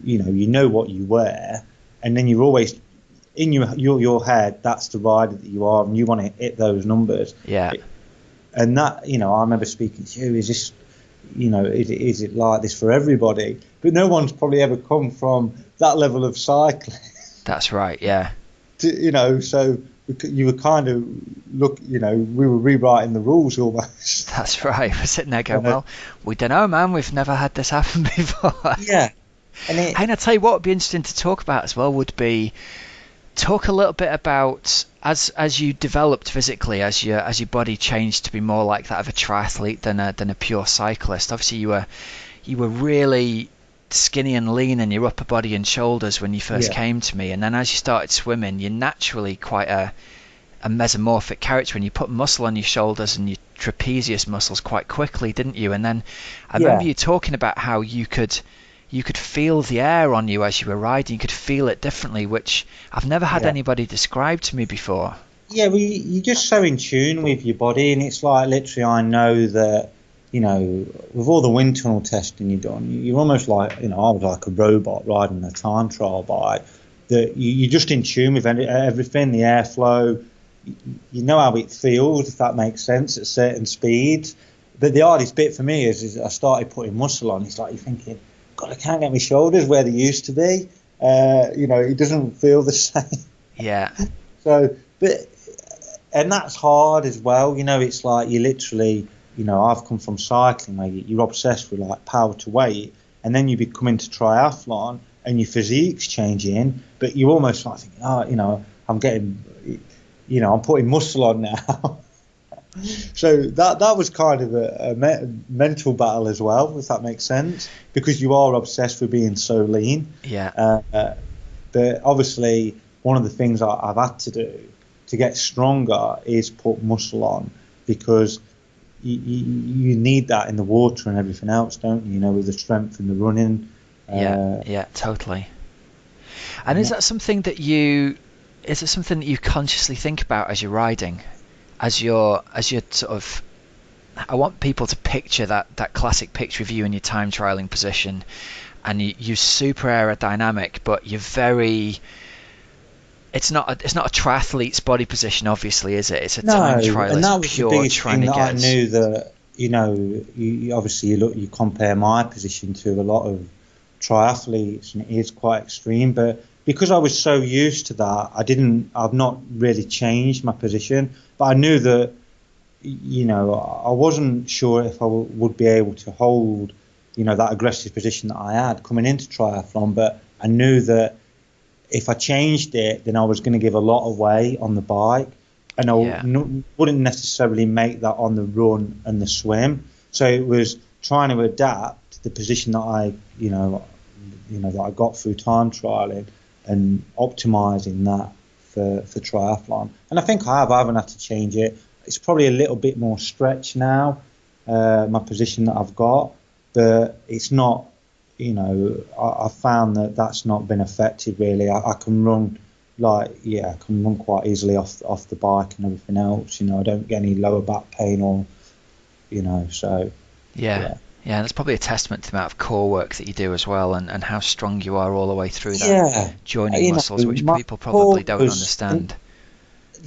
what you were, and then you're always in your head, that's the rider that you are, and you want to hit those numbers. And that, I remember speaking to you, is this, is it like this for everybody? But no one's probably ever come from that level of cycling. That's right. Yeah. So you were kind of we were rewriting the rules almost. That's right. We're sitting there going, well, we don't know, man. We've never had this happen before. Yeah. And I tell you what would be interesting to talk about as well would be talk a little bit about as you developed physically, as your body changed to be more like that of a triathlete than a pure cyclist. Obviously, you were really skinny and lean in your upper body and shoulders when you first came to me, and then as you started swimming, you're naturally quite a mesomorphic character, and you put muscle on your shoulders and your trapezius muscles quite quickly, didn't you? And then I remember you talking about how you could feel the air on you as you were riding. You could feel it differently, which I've never had anybody describe to me before. Yeah, well, you're just so in tune with your body, and it's like literally, I know that, with all the wind tunnel testing you've done, you're almost like, I was like a robot riding a time trial bike, that you're just in tune with everything, the airflow, you know how it feels, if that makes sense, at certain speeds. But the hardest bit for me is I started putting muscle on. It's like you're thinking, God, I can't get my shoulders where they used to be. It doesn't feel the same. Yeah. So, and that's hard as well. It's like you literally, I've come from cycling where you're obsessed with like power to weight, and then you come into triathlon and your physique's changing, but you're almost like thinking, I'm getting, I'm putting muscle on now. So that was kind of a mental battle as well, if that makes sense, because you are obsessed with being so lean. Yeah. But obviously, one of the things I've had to do to get stronger is put muscle on, because you need that in the water and everything else, don't you? With the strength and the running. Yeah, totally. And is that something that you is it something that you consciously think about as you're riding, as you're sort of? I want people to picture that classic picture of you in your time trialing position, and you're super aerodynamic, but you're very. It's not a triathlete's body position, obviously, is it? It's a time trial. And it's that was pure the biggest trying thing to that get. I knew that you obviously you compare my position to a lot of triathletes, and it is quite extreme. But because I was so used to that, I've not really changed my position. But I knew that, I wasn't sure if I would be able to hold, that aggressive position that I had coming into triathlon. But I knew that if I changed it, then I was going to give a lot away on the bike, and I wouldn't necessarily make that on the run and the swim. So it was trying to adapt the position that I got through time trialing and optimizing that for triathlon. And I think I haven't had to change it. It's probably a little bit more stretched now, my position that I've got, but it's not. I found that that's not been affected really. I can run I can run quite easily off the bike and everything else. I don't get any lower back pain or, so. Yeah, that's probably a testament to the amount of core work that you do as well, and how strong you are all the way through that joining muscles, which people probably don't understand.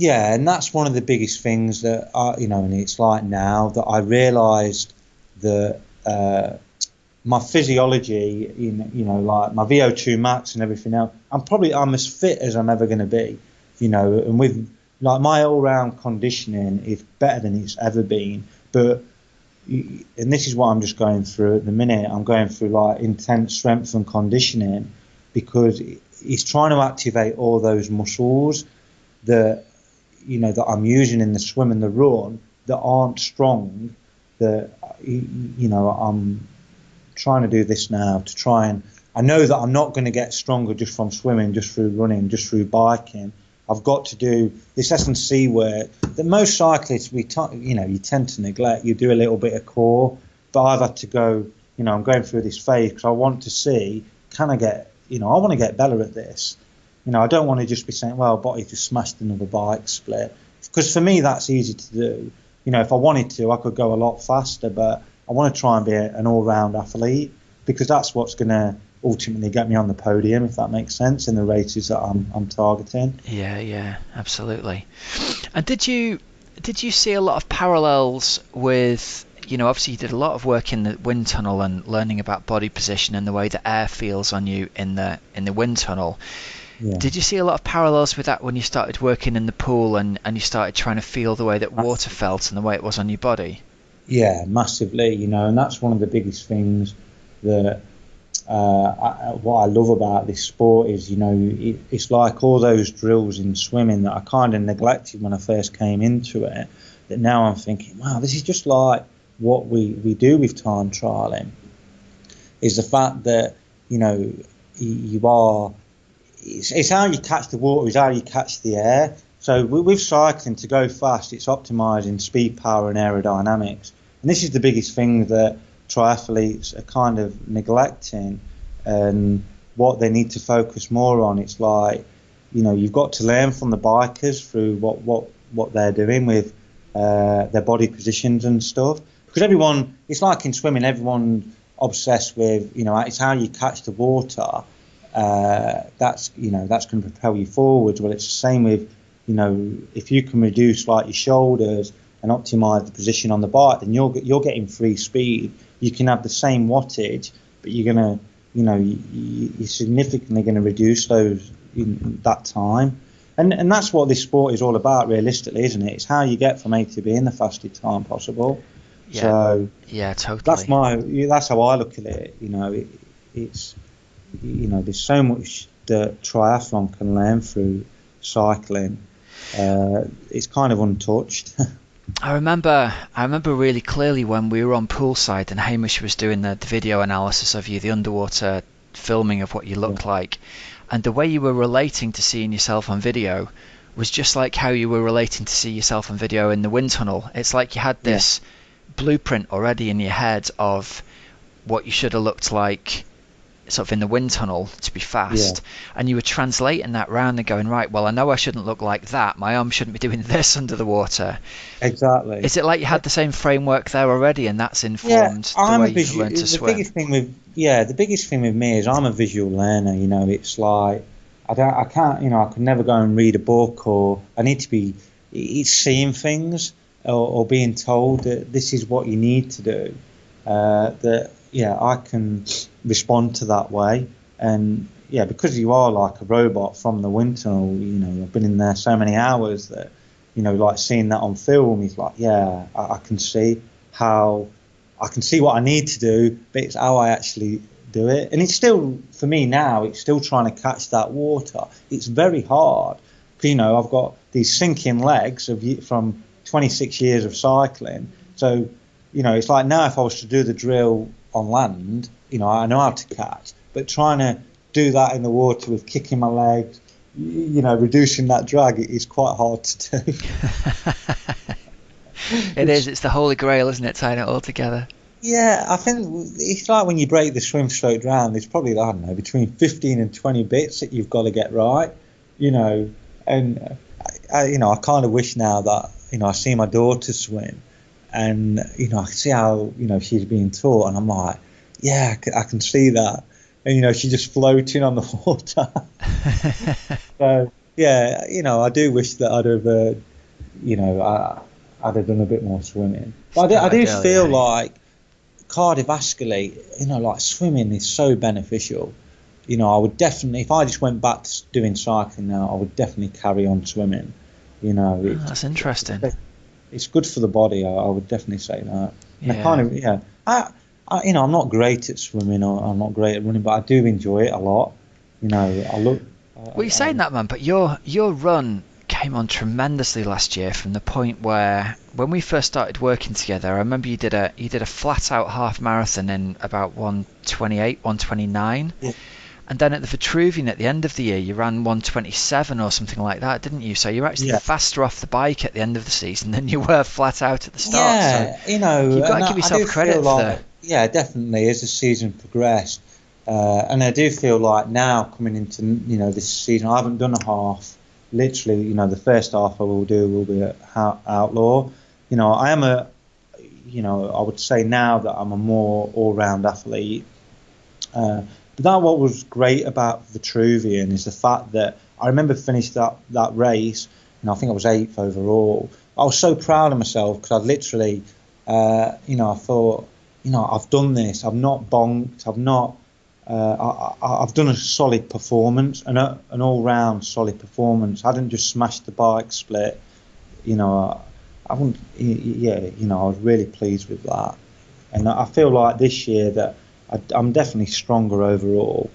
And that's one of the biggest things that and it's like now that I realised that my physiology, like my VO2 max and everything else, I'm as fit as I'm ever going to be, and with like my all-round conditioning is better than it's ever been. But and this is what I'm just going through at the minute. I'm going through like intense strength and conditioning because it's trying to activate all those muscles that that I'm using in the swim and the run that aren't strong. That I'm trying to do this now to try and I know that I'm not going to get stronger just from swimming, just through running, just through biking. I've got to do this S&C work that most cyclists you tend to neglect. You do a little bit of core, but I've had to go. I'm going through this phase because I want to see, can I get I want to get better at this. I don't want to just be saying, well, Botty just smashed another bike split, because for me that's easy to do. If I wanted to, I could go a lot faster, but I want to try and be an all-round athlete because that's what's going to ultimately get me on the podium, if that makes sense, in the races that I'm targeting. Yeah, absolutely. And did you see a lot of parallels with, obviously you did a lot of work in the wind tunnel and learning about body position and the way the air feels on you in the wind tunnel. Yeah. Did you see a lot of parallels with that when you started working in the pool and you started trying to feel the way that water felt and the way it was on your body? Yeah, massively, and that's one of the biggest things that what I love about this sport is, it's like all those drills in swimming that I kind of neglected when I first came into it, that now I'm thinking, wow, this is just like what we do with time trialing, is the fact that, it's how you catch the water, it's how you catch the air. So with cycling, to go fast, it's optimising speed, power and aerodynamics. And this is the biggest thing that triathletes are kind of neglecting, and what they need to focus more on. It's like, you've got to learn from the bikers through what they're doing with their body positions and stuff. Because it's like in swimming, everyone's obsessed with, it's how you catch the water. That's going to propel you forwards. Well, it's the same with, if you can reduce like your shoulders and optimize the position on the bike, then you're getting free speed. You can have the same wattage, but you're gonna, you're significantly going to reduce that time. And that's what this sport is all about, realistically, isn't it? It's how you get from A to B in the fastest time possible. Yeah. So yeah, totally. That's how I look at it. It's there's so much that triathlon can learn through cycling. It's kind of untouched. I remember really clearly when we were on poolside and Hamish was doing the video analysis of you, the underwater filming of what you looked like, and the way you were relating to seeing yourself on video was just like how you were relating to see yourself on video in the wind tunnel. It's like you had this blueprint already in your head of what you should have looked like sort of in the wind tunnel to be fast, and you were translating that round and going, right, well, I know I shouldn't look like that. My arm shouldn't be doing this under the water. Exactly. Is it like you had the same framework there already, and that's informed the way you've learned to swim? The biggest thing with me is I'm a visual learner. You know, it's like I can't. You know, I could never go and read a book, or I need to be. It's seeing things or being told that this is what you need to do. I can respond to that way, and because you are like a robot from the wind tunnel. You know, I've been in there so many hours that, you know, like seeing that on film is like, I can see what I need to do, but it's how I actually do it. And it's still, for me now, it's still trying to catch that water. It's very hard. You know, I've got these sinking legs from 26 years of cycling. So, you know, it's like now if I was to do the drill on land, you know, I know how to catch, but trying to do that in the water with kicking my legs, you know, reducing that drag, it is quite hard to do. It is. It's the holy grail, isn't it, tying it all together? Yeah, I think it's like when you break the swim stroke down, there's probably, I don't know, between 15 and 20 bits that you've got to get right, you know. And I kind of wish now that, you know, I see my daughter swim, and, you know, I can see how, you know, she's being taught, and I'm like, yeah, I can see that. And, you know, she's just floating on the water. So, yeah, you know, I do wish that I'd have, you know, I'd have done a bit more swimming. But I do feel like cardiovascularly, you know, like swimming is so beneficial. You know, I would definitely, if I just went back to doing cycling now, I would definitely carry on swimming. You know, that's interesting. It's good for the body. I would definitely say that. And you know, I'm not great at swimming, or I'm not great at running, but I do enjoy it a lot. You know, Well, you're saying that, man, but your run came on tremendously last year, from the point where, when we first started working together, I remember you did a flat out half marathon in about 1:28, 1:29. Yeah. And then at the Vitruvian at the end of the year, you ran 1:27 or something like that, didn't you? So you're actually faster off the bike at the end of the season than you were flat out at the start. Yeah, so you know, you've got to give yourself credit for that. Yeah, definitely, as the season progressed. And I do feel like now, coming into, you know, this season, I haven't done a half. Literally, you know, the first half I will do will be at Outlaw. You know, I would say now that I'm a more all-round athlete. But that what was great about Vitruvian is the fact that I remember finished that race, and I think I was 8th overall. I was so proud of myself because I'd literally, you know, I thought, you know, I've done this. I've not bonked. I've done a solid performance, an all-round solid performance. I didn't just smash the bike split. You know, I wouldn't. Yeah, you know, I was really pleased with that, and I feel like this year that I'm definitely stronger overall.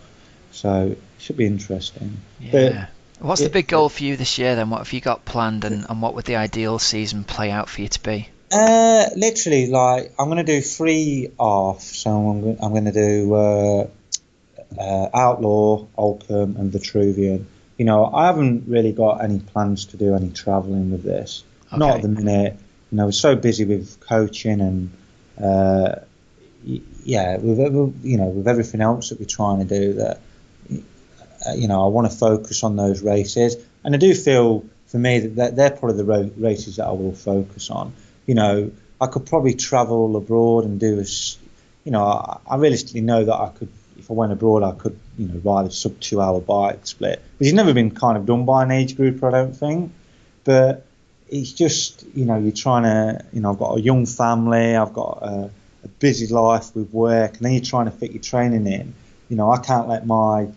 So it should be interesting. Yeah. But what's the big goal for you this year then? What have you got planned, and what would the ideal season play out for you to be? Literally, like, I'm going to do 3 halves. So I'm going to do Outlaw, Oldcombe and Vitruvian. You know, I haven't really got any plans to do any travelling with this. Okay. Not at the minute. You know, we're so busy with coaching and with everything else that we're trying to do, that you know, I want to focus on those races. And I do feel, for me, that they're probably the races that I will focus on. You know, I could probably travel abroad and do you know, I realistically know that I could, if I went abroad, I could, you know, ride a sub 2 hour bike split, which has never been kind of done by an age group, I don't think. But it's just, you know, you're trying to, you know, I've got a young family, I've got a busy life with work, and then you're trying to fit your training in. You know, I can't let my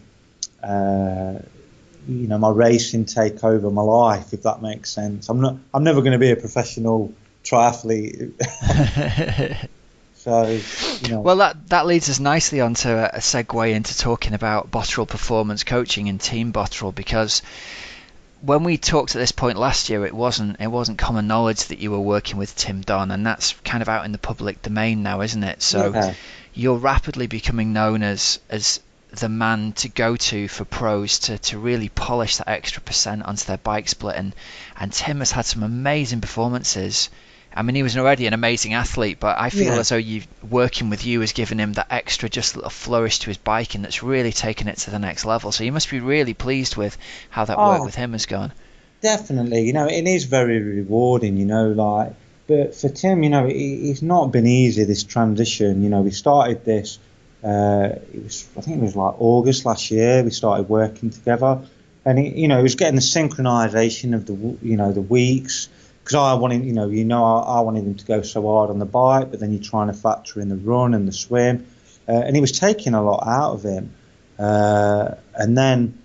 my racing take over my life, if that makes sense. I'm never going to be a professional triathlete. So, you know. Well, that leads us nicely onto a segue into talking about Bottrill performance coaching and Team Bottrill, because when we talked at this point last year, it wasn't common knowledge that you were working with Tim Don, and that's kind of out in the public domain now, isn't it? So you're rapidly becoming known as the man to go to for pros to really polish that extra % onto their bike split, and Tim has had some amazing performances I mean, he was already an amazing athlete, but I feel Yeah. as though working with you has given him that extra just little flourish to his biking that's really taken it to the next level. So you must be really pleased with how that work Oh, with him has gone. definitely. It is very rewarding. Like, but for Tim, it's not been easy, this transition. We started this. I think it was like August last year. We started working together, and it was getting the synchronization of the weeks. Because I wanted, I wanted him to go so hard on the bike, but then you're trying to factor in the run and the swim, and he was taking a lot out of him. And then,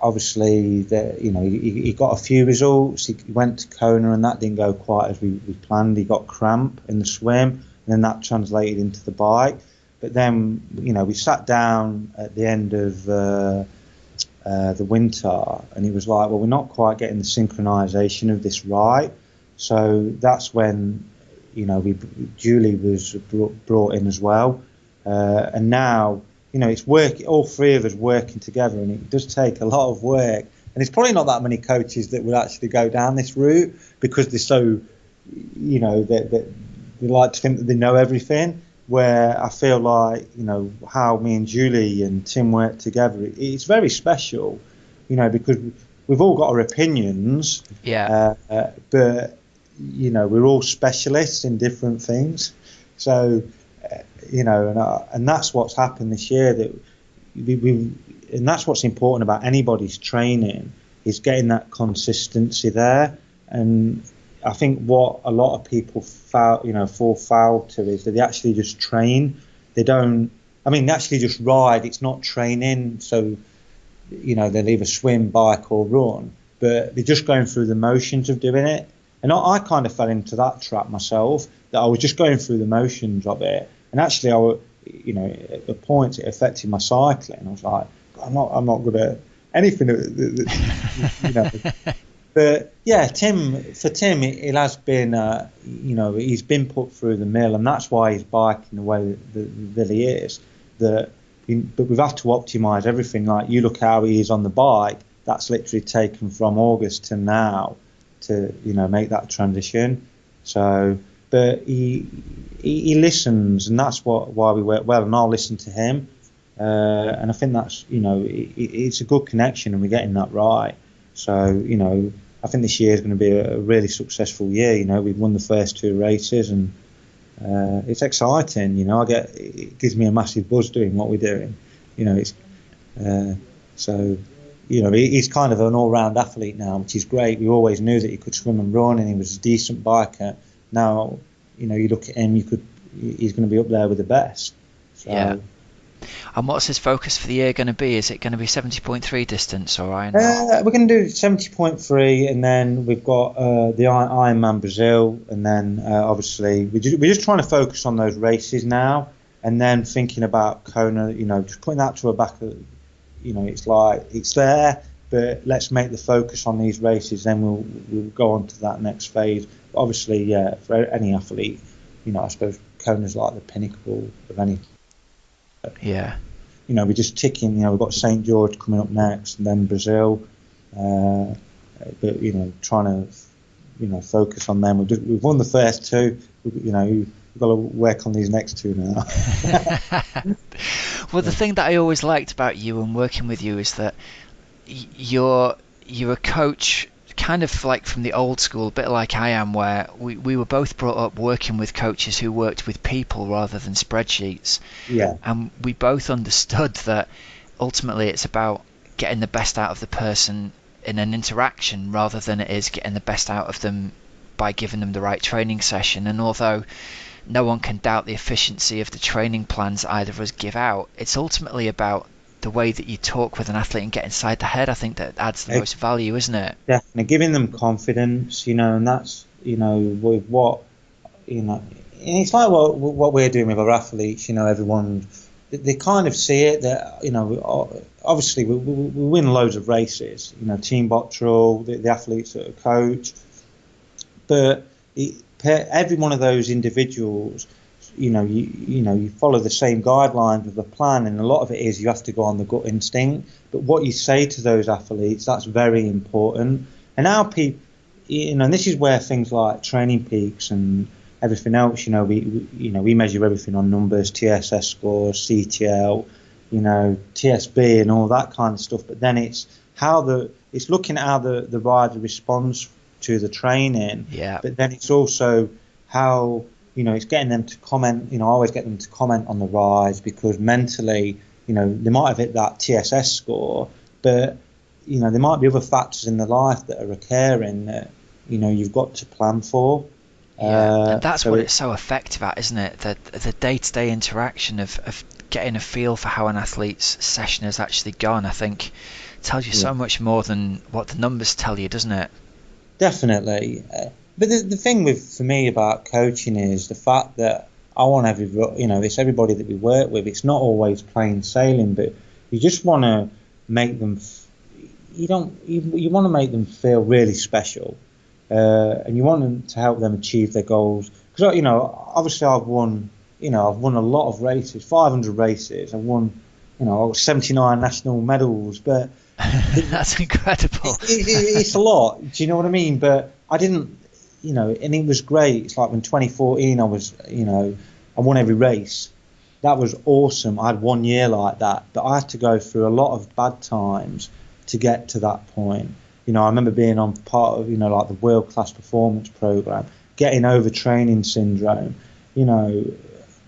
obviously, he got a few results. He went to Kona, and that didn't go quite as we planned. He got cramp in the swim, and then that translated into the bike. But then, we sat down at the end of the winter, and he was like, well, we're not quite getting the synchronization of this right. So that's when, Julie was brought in as well. And now, it's all three of us working together, and it does take a lot of work. And it's probably not that many coaches that would actually go down this route, because they're so, they like to think that they know everything. Where I feel like, how me and Julie and Tim work together, it's very special, because we've all got our opinions. Yeah. But, we're all specialists in different things. So, and that's what's happened this year. That and that's what's important about anybody's training, is getting that consistency there. And I think what a lot of people fall foul to is that they actually just train. They don't. I mean, they actually just ride. It's not training. So, they'll either swim, bike, or run, but they're just going through the motions of doing it. And I kind of fell into that trap myself. That I was just going through the motions of it, and actually, at the point it affected my cycling. I was like, I'm not good at anything. But yeah, Tim, it has been, he's been put through the mill, and that's why he's biking the way that he is. But we've had to optimise everything. Like, you look how he is on the bike. That's literally taken from August to now to make that transition. So, but he listens, and that's why we work well. And I'll listen to him, and I think that's it's a good connection, and we're getting that right. So, I think this year is going to be a really successful year. We've won the first two races, and it's exciting. It gives me a massive buzz doing what we're doing. He's kind of an all-round athlete now, which is great. We always knew that he could swim and run, and he was a decent biker. Now, you look at him, he's going to be up there with the best. So, yeah. And what's his focus for the year going to be? Is it going to be 70.3 distance or Iron? We're going to do 70.3, and then we've got the Ironman Brazil, and then obviously we're just trying to focus on those races now, and then thinking about Kona. Just putting that to a back. It's like it's there, but let's make the focus on these races. Then we'll go on to that next phase. But obviously, yeah, for any athlete, I suppose Kona's like the pinnacle of any. Yeah. We're just ticking. We've got St. George coming up next, and then Brazil. But trying to focus on them. We've won the first two. We've got to work on these next two now. Well, the thing that I always liked about you and working with you is that you're a coach, kind of like from the old school, a bit like I am, where we were both brought up working with coaches who worked with people rather than spreadsheets. Yeah. And we both understood that ultimately it's about getting the best out of the person in an interaction rather than it is getting the best out of them by giving them the right training session. And although no one can doubt the efficiency of the training plans either of us give out, it's ultimately about the way that you talk with an athlete and get inside the head. I think that adds the most value, isn't it? Definitely giving them confidence, and that's with what and it's like what we're doing with our athletes. Everyone, they kind of see it that obviously we win loads of races. Team Bottrill, the athletes that are coached, but every one of those individuals, you follow the same guidelines with the plan, and a lot of it is you have to go on the gut instinct. But what you say to those athletes, that's very important. And our people, and this is where things like Training Peaks and everything else, we measure everything on numbers, TSS scores, CTL, TSB and all that kind of stuff. But then it's looking at how the rider responds to the training. Yeah. But then it's also how, it's getting them to comment. I always get them to comment on the rides, because mentally, they might have hit that TSS score, but there might be other factors in their life that are occurring that you've got to plan for. Yeah, and that's what it's so effective at, isn't it? The day-to-day interaction of getting a feel for how an athlete's session has actually gone, I think, tells you so much more than what the numbers tell you, doesn't it? Definitely. But the thing for me about coaching is the fact that I want it's everybody that we work with. It's not always plain sailing, but you just want to make them. You want to make them feel really special. And you want them to help them achieve their goals. Because obviously I've won a lot of races, 500 races. I've won, 79 national medals. But that's incredible. It's a lot. Do you know what I mean? But I didn't, and it was great. It's like when 2014, I won every race. That was awesome. I had 1 year like that, but I had to go through a lot of bad times to get to that point. I remember being on part of, like the World Class Performance Program, getting overtraining syndrome.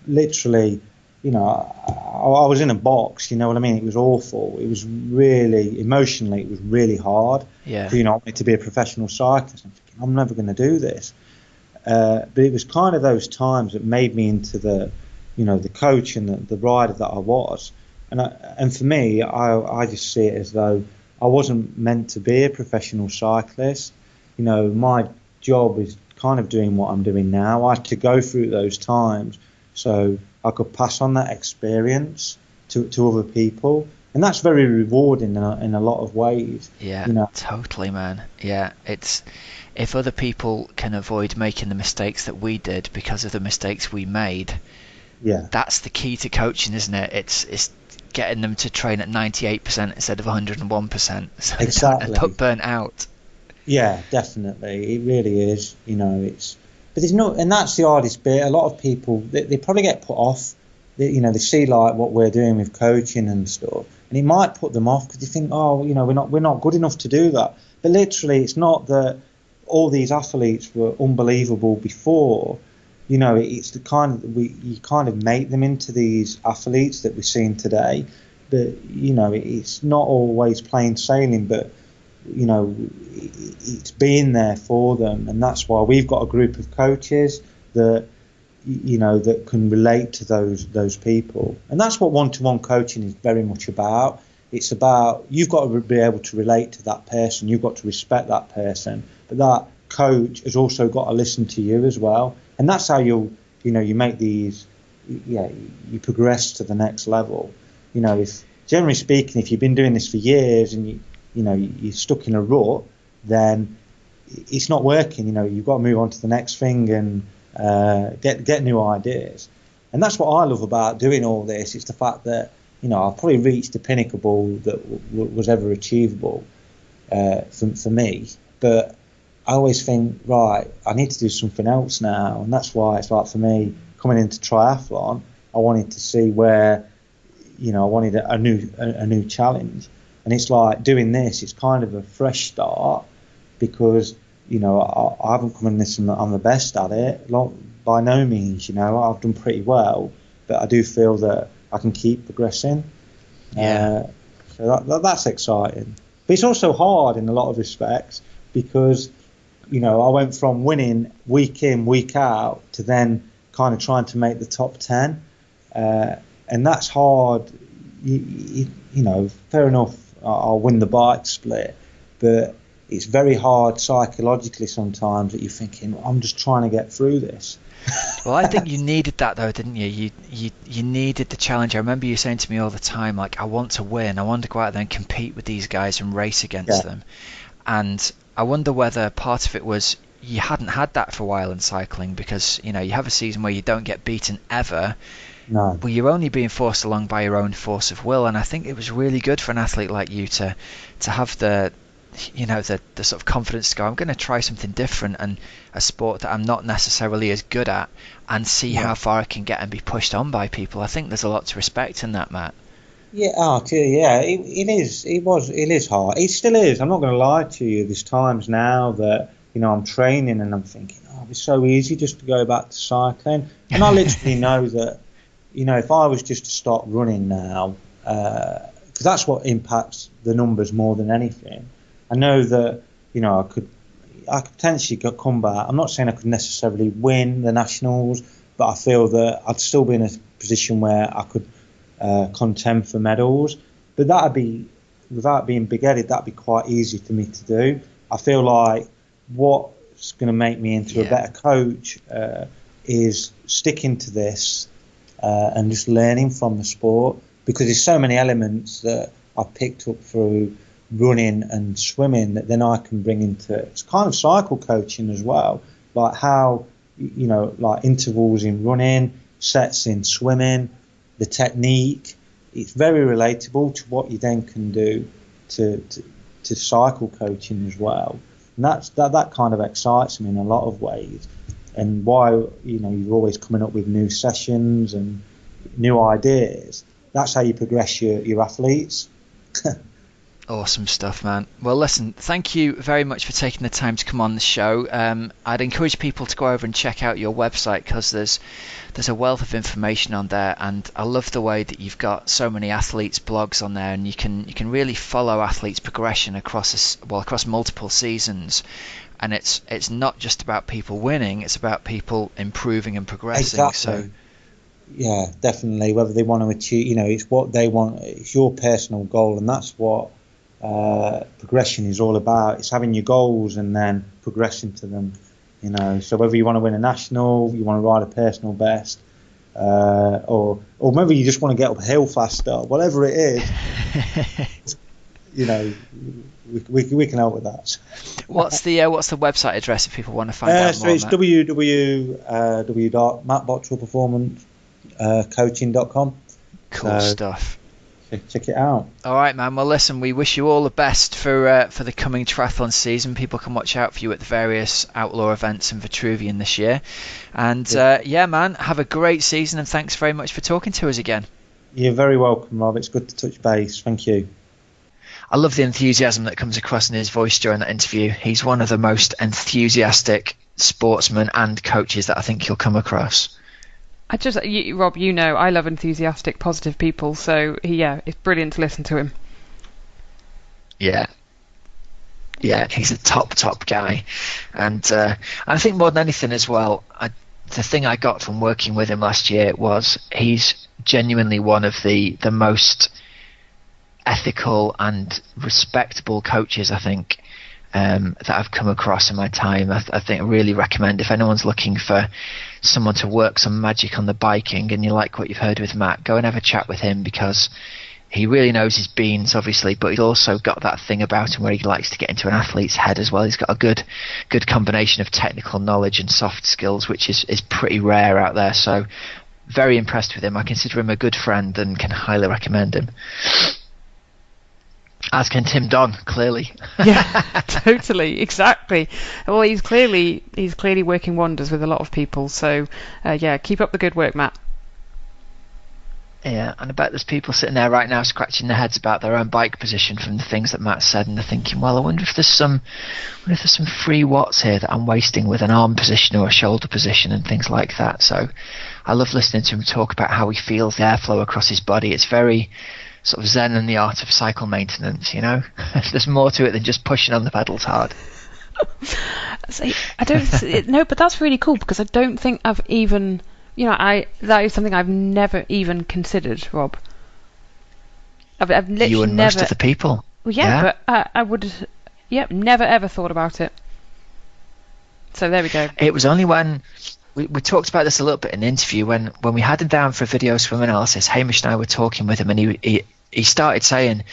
Literally, I was in a box. You know what I mean? It was awful. It was really emotionally, it was really hard. Yeah. I wanted to be a professional cyclist. I'm thinking, I'm never going to do this. But it was kind of those times that made me into the coach and the rider that I was. And for me, I just see it as though I wasn't meant to be a professional cyclist. My job is kind of doing what I'm doing now. I had to go through those times so I could pass on that experience to other people. And that's very rewarding in a lot of ways. Yeah, totally, man. Yeah, it's if other people can avoid making the mistakes that we did because of the mistakes we made, that's the key to coaching, isn't it? It's getting them to train at 98% instead of 101%, so exactly. They don't burn out. Yeah, definitely, it really is. But there's no, and that's the hardest bit. A lot of people they probably get put off. They see like what we're doing with coaching and stuff, and it might put them off because they think, we're not good enough to do that. But literally, it's not that all these athletes were unbelievable before. It's the kind of you kind of make them into these athletes that we're seeing today. But it's not always plain sailing, but it's being there for them, and that's why we've got a group of coaches that that can relate to those people, and that's what one-to-one coaching is very much about. It's about you've got to be able to relate to that person, you've got to respect that person, but that coach has also got to listen to you as well. And that's how you make these, you progress to the next level. If generally speaking, if you've been doing this for years and you're stuck in a rut, then it's not working. You've got to move on to the next thing and get new ideas. And that's what I love about doing all this. It's the fact that I've probably reached the pinnacle that was ever achievable for me, but I always think, right, I need to do something else now, and that's why it's like for me coming into triathlon, I wanted to see where, I wanted a new challenge, and it's like doing this. It's kind of a fresh start because I haven't come in this and I'm the best at it. By no means, I've done pretty well, but I do feel that I can keep progressing. Yeah. So that's exciting, but it's also hard in a lot of respects because. I went from winning week in, week out to then kind of trying to make the top 10. And that's hard. Fair enough, I'll win the bike split, but it's very hard psychologically sometimes that you're thinking, I'm just trying to get through this. Well, I think you needed that though, didn't you? You needed the challenge. I remember you saying to me all the time, like, I want to win. I want to go out there and compete with these guys and race against them. And I wonder whether part of it was you hadn't had that for a while in cycling because, you have a season where you don't get beaten ever. No. Well, you're only being forced along by your own force of will. And I think it was really good for an athlete like you to have the the sort of confidence to go, I'm going to try something different and a sport that I'm not necessarily as good at, and see how far I can get and be pushed on by people. I think there's a lot to respect in that, Matt. Yeah, it is. It is hard. It still is. I'm not going to lie to you. There's times now that I'm training and I'm thinking, it's so easy just to go back to cycling. And I literally know that, if I was just to stop running now, because that's what impacts the numbers more than anything. I know that I could potentially come back. I'm not saying I could necessarily win the nationals, but I feel that I'd still be in a position where I could contend for medals. But that'd be, without being big-headed, that'd be quite easy for me to do. I feel like what's going to make me into a better coach is sticking to this and just learning from the sport, because there's so many elements that I've picked up through running and swimming that then I can bring into it's kind of cycle coaching as well, like how like intervals in running, sets in swimming, the technique. It's very relatable to what you then can do to cycle coaching as well, and that kind of excites me in a lot of ways, and why you're always coming up with new sessions and new ideas. That's how you progress your athletes. Awesome stuff, man. Well, listen, thank you very much for taking the time to come on the show. I'd encourage people to go over and check out your website, because there's a wealth of information on there, and I love the way that you've got so many athletes' blogs on there, and you can really follow athletes' progression across multiple seasons. And it's not just about people winning; it's about people improving and progressing. Exactly. So. Yeah, definitely. Whether they want to achieve, it's what they want. It's your personal goal, and that's what progression is all about. It's having your goals and then progressing to them. So whether you want to win a national, you want to ride a personal best, or maybe you just want to get up a hill faster, whatever it is, we can help with that. What's the website address if people want to find out more? So it's www.mattbottrillperformancecoaching.com. Cool stuff. Check it out. All right, man. Well, listen, we wish you all the best for the coming triathlon season. People can watch out for you at the various outlaw events in Vitruvian this year. And man, have a great season, and thanks very much for talking to us again. You're very welcome, Rob. It's good to touch base. Thank you. I love the enthusiasm that comes across in his voice during that interview. He's one of the most enthusiastic sportsmen and coaches that I think you'll come across. Rob, I love enthusiastic, positive people, so it's brilliant to listen to him. Yeah, he's a top guy, and I think more than anything as well, the thing I got from working with him last year was he's genuinely one of the most ethical and respectable coaches I think that I've come across in my time. I think I really recommend, if anyone's looking for someone to work some magic on the biking and you like what you've heard with Matt, go and have a chat with him, because he really knows his beans, obviously, but he's also got that thing about him where he likes to get into an athlete's head as well. He's got a good combination of technical knowledge and soft skills, which is pretty rare out there. So very impressed with him. I consider him a good friend and can highly recommend him. As can Tim Don, clearly. Yeah, totally, exactly. Well, he's clearly working wonders with a lot of people. So, keep up the good work, Matt. Yeah, and I bet there's people sitting there right now scratching their heads about their own bike position from the things that Matt said, and they're thinking, well, I wonder if there's some free watts here that I'm wasting with an arm position or a shoulder position and things like that. So, I love listening to him talk about how he feels the airflow across his body. It's very sort of zen and the art of cycle maintenance, There's more to it than just pushing on the pedals hard. See, but that's really cool, because I don't think I've even, that is something I've never even considered, Rob. I've literally you and never, most of the people. Well, yeah. But I would, never ever thought about it. So there we go. It was only when we talked about this a little bit in the interview when we had him down for a video swim analysis. Hamish and I were talking with him, and he started saying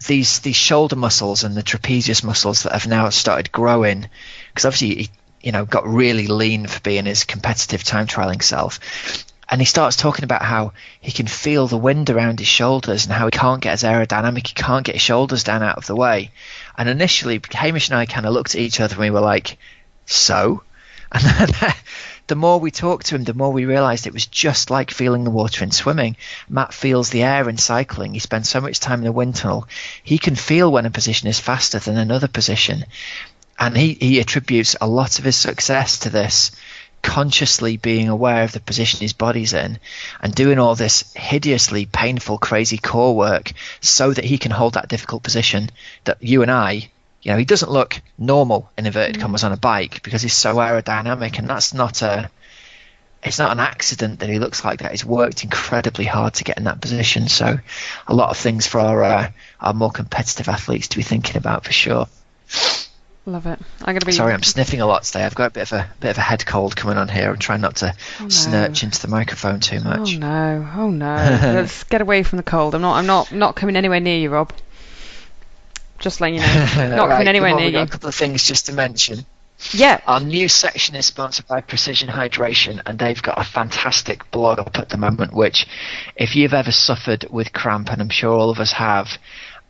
these shoulder muscles and the trapezius muscles that have now started growing, because obviously he got really lean for being his competitive time trialing self, and he starts talking about how he can feel the wind around his shoulders and how he can't get his aerodynamic, he can't get his shoulders down out of the way. And initially, Hamish and I kind of looked at each other and we were like, so? And then the more we talked to him, the more we realised it was just like feeling the water in swimming. Matt feels the air in cycling. He spends so much time in the wind tunnel. He can feel when a position is faster than another position. And he attributes a lot of his success to this, consciously being aware of the position his body's in and doing all this hideously painful, crazy core work so that he can hold that difficult position that you and I, he doesn't look normal in inverted commas on a bike because he's so aerodynamic, and that's it's not an accident that he looks like that. He's worked incredibly hard to get in that position. So a lot of things for our more competitive athletes to be thinking about for sure. Love it. Sorry, I'm sniffing a lot today. I've got a bit of a head cold coming on here. I'm trying not to snurch into the microphone too much. Oh no. Let's get away from the cold. I'm not coming anywhere near you, Rob. Just letting you know. Not coming anywhere near you. A couple of things just to mention. Yeah. Our new section is sponsored by Precision Hydration, and they've got a fantastic blog up at the moment, which if you've ever suffered with cramp, and I'm sure all of us have,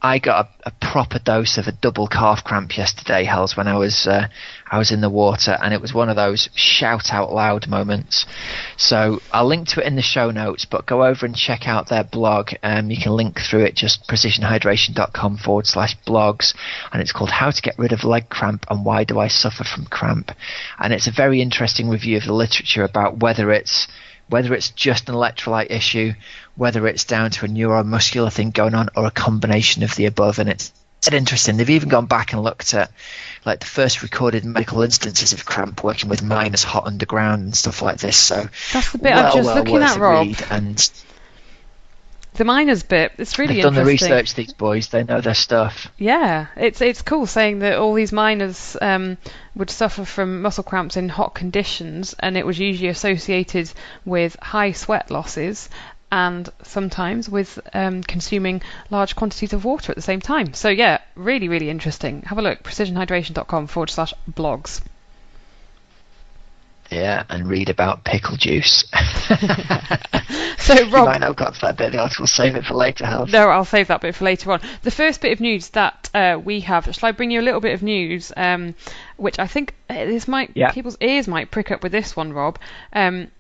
I got a proper dose of a double calf cramp yesterday, Hells, when I was in the water, and it was one of those shout out loud moments. So I'll link to it in the show notes, but go over and check out their blog. You can link through it, just precisionhydration.com/blogs, and it's called How to Get Rid of Leg Cramp and Why Do I Suffer from Cramp? And it's a very interesting review of the literature about whether it's just an electrolyte issue, whether it's down to a neuromuscular thing going on, or a combination of the above. And it's interesting. They've even gone back and looked at like the first recorded medical instances of cramp working with miners hot underground and stuff like this. So that's the bit I'm just looking at, Rob. And the miners bit, it's really they've done interesting. the research, these boys. They know their stuff. Yeah, it's cool saying that all these miners would suffer from muscle cramps in hot conditions, and it was usually associated with high sweat losses and sometimes with consuming large quantities of water at the same time. So yeah, really, really interesting. Have a look, precisionhydration.com/blogs. Yeah, and read about pickle juice. So, Rob, you might not have got to that bit of the article. Save it for later, Hal. No, I'll save that bit for later on. The first bit of news that we have. Shall I bring you a little bit of news, which I think people's ears might prick up with this one, Rob. You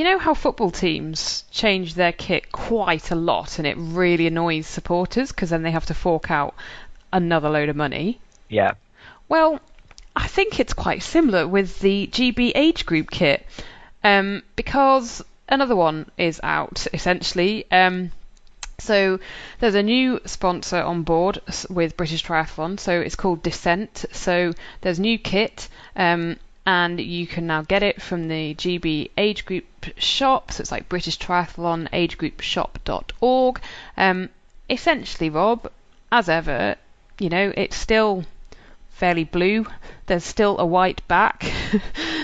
know how football teams change their kit quite a lot, and it really annoys supporters because then they have to fork out another load of money. Yeah. Well, I think it's quite similar with the GB age group kit, because another one is out, essentially. So there's a new sponsor on board with British Triathlon, so it's called Descent. So there's new kit, and you can now get it from the GB age group shop. So it's like British Triathlon agegroupshop.org. Essentially, Rob, as ever, it's still fairly blue. There's still a white back.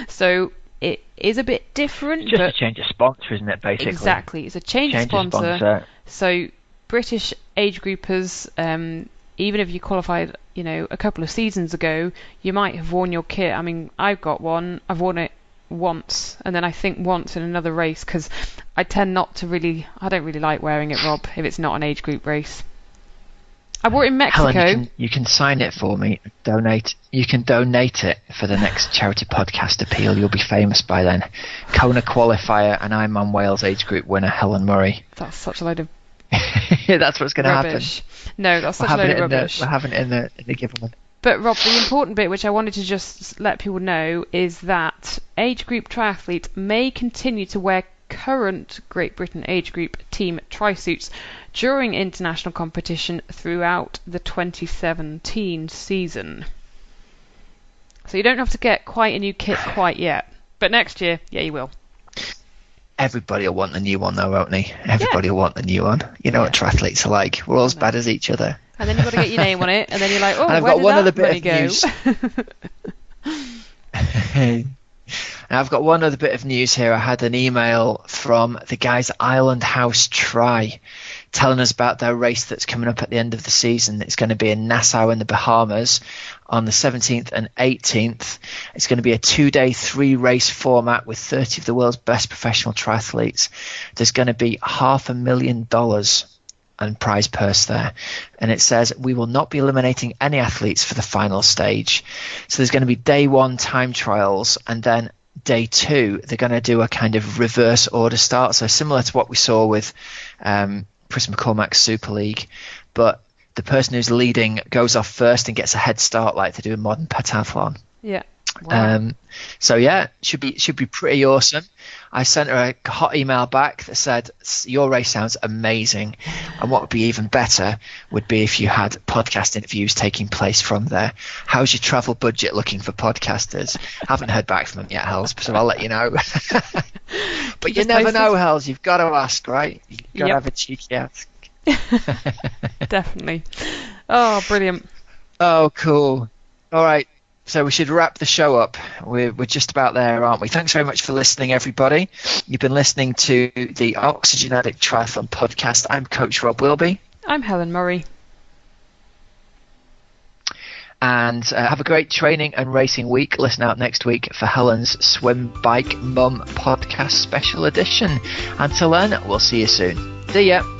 So it is a bit different. It's just a change of sponsor, isn't it, basically? Exactly. It's a change of sponsor. So British age groupers, even if you qualified, a couple of seasons ago, you might have worn your kit. I mean, I've got one. I've worn it once, and then I think once in another race, because I don't really like wearing it, Rob, if it's not an age group race. I wore it in Mexico. Helen, you can sign it for me. You can donate it for the next charity podcast appeal. You'll be famous by then. Kona qualifier and Ironman Wales age group winner Helen Murray. That's such a load of that's what's going to happen. No, that's such a load of rubbish. We're having it in the given one. But Rob, the important bit, which I wanted to just let people know, is that age group triathletes may continue to wear current Great Britain age group team tri-suits during international competition throughout the 2017 season. So you don't have to get quite a new kit quite yet, but next year, yeah, you will. Everybody will want the new one though, won't they? Everybody will want the new one. You know what triathletes are like. We're all as bad as each other. And then you've got to get your name on it, and then you're like, oh, I've where got did one that other bit money of go? News. Now, I've got one other bit of news here. I had an email from the guys at Island House Tri telling us about their race that's coming up at the end of the season. It's going to be in Nassau in the Bahamas on the 17th and 18th. It's going to be a 2-day, 3-race format with 30 of the world's best professional triathletes. There's going to be $500,000 and prize purse there. And it says, we will not be eliminating any athletes for the final stage. So there's going to be day 1 time trials, and then day 2 they're going to do a kind of reverse order start, so similar to what we saw with Chris McCormack's Super League, but the person who's leading goes off first and gets a head start like they do in modern pentathlon. Yeah. Wow. So yeah, should be pretty awesome. I sent her a hot email back that said, your race sounds amazing, and what would be even better would be if you had podcast interviews taking place from there. How's your travel budget looking for podcasters? Haven't heard back from them yet, Hels, so I'll let you know. But you never know, Hels, you've got to ask, right? You've got to have a cheeky ask. Definitely. Oh, brilliant. Oh, cool. All right. So we should wrap the show up. We're just about there, aren't we? Thanks very much for listening, everybody. You've been listening to the Oxygen Addict Triathlon Podcast. I'm Coach Rob Wilby. I'm Helen Murray. And have a great training and racing week. Listen out next week for Helen's Swim Bike Mum Podcast Special Edition. Until then, we'll see you soon. See ya.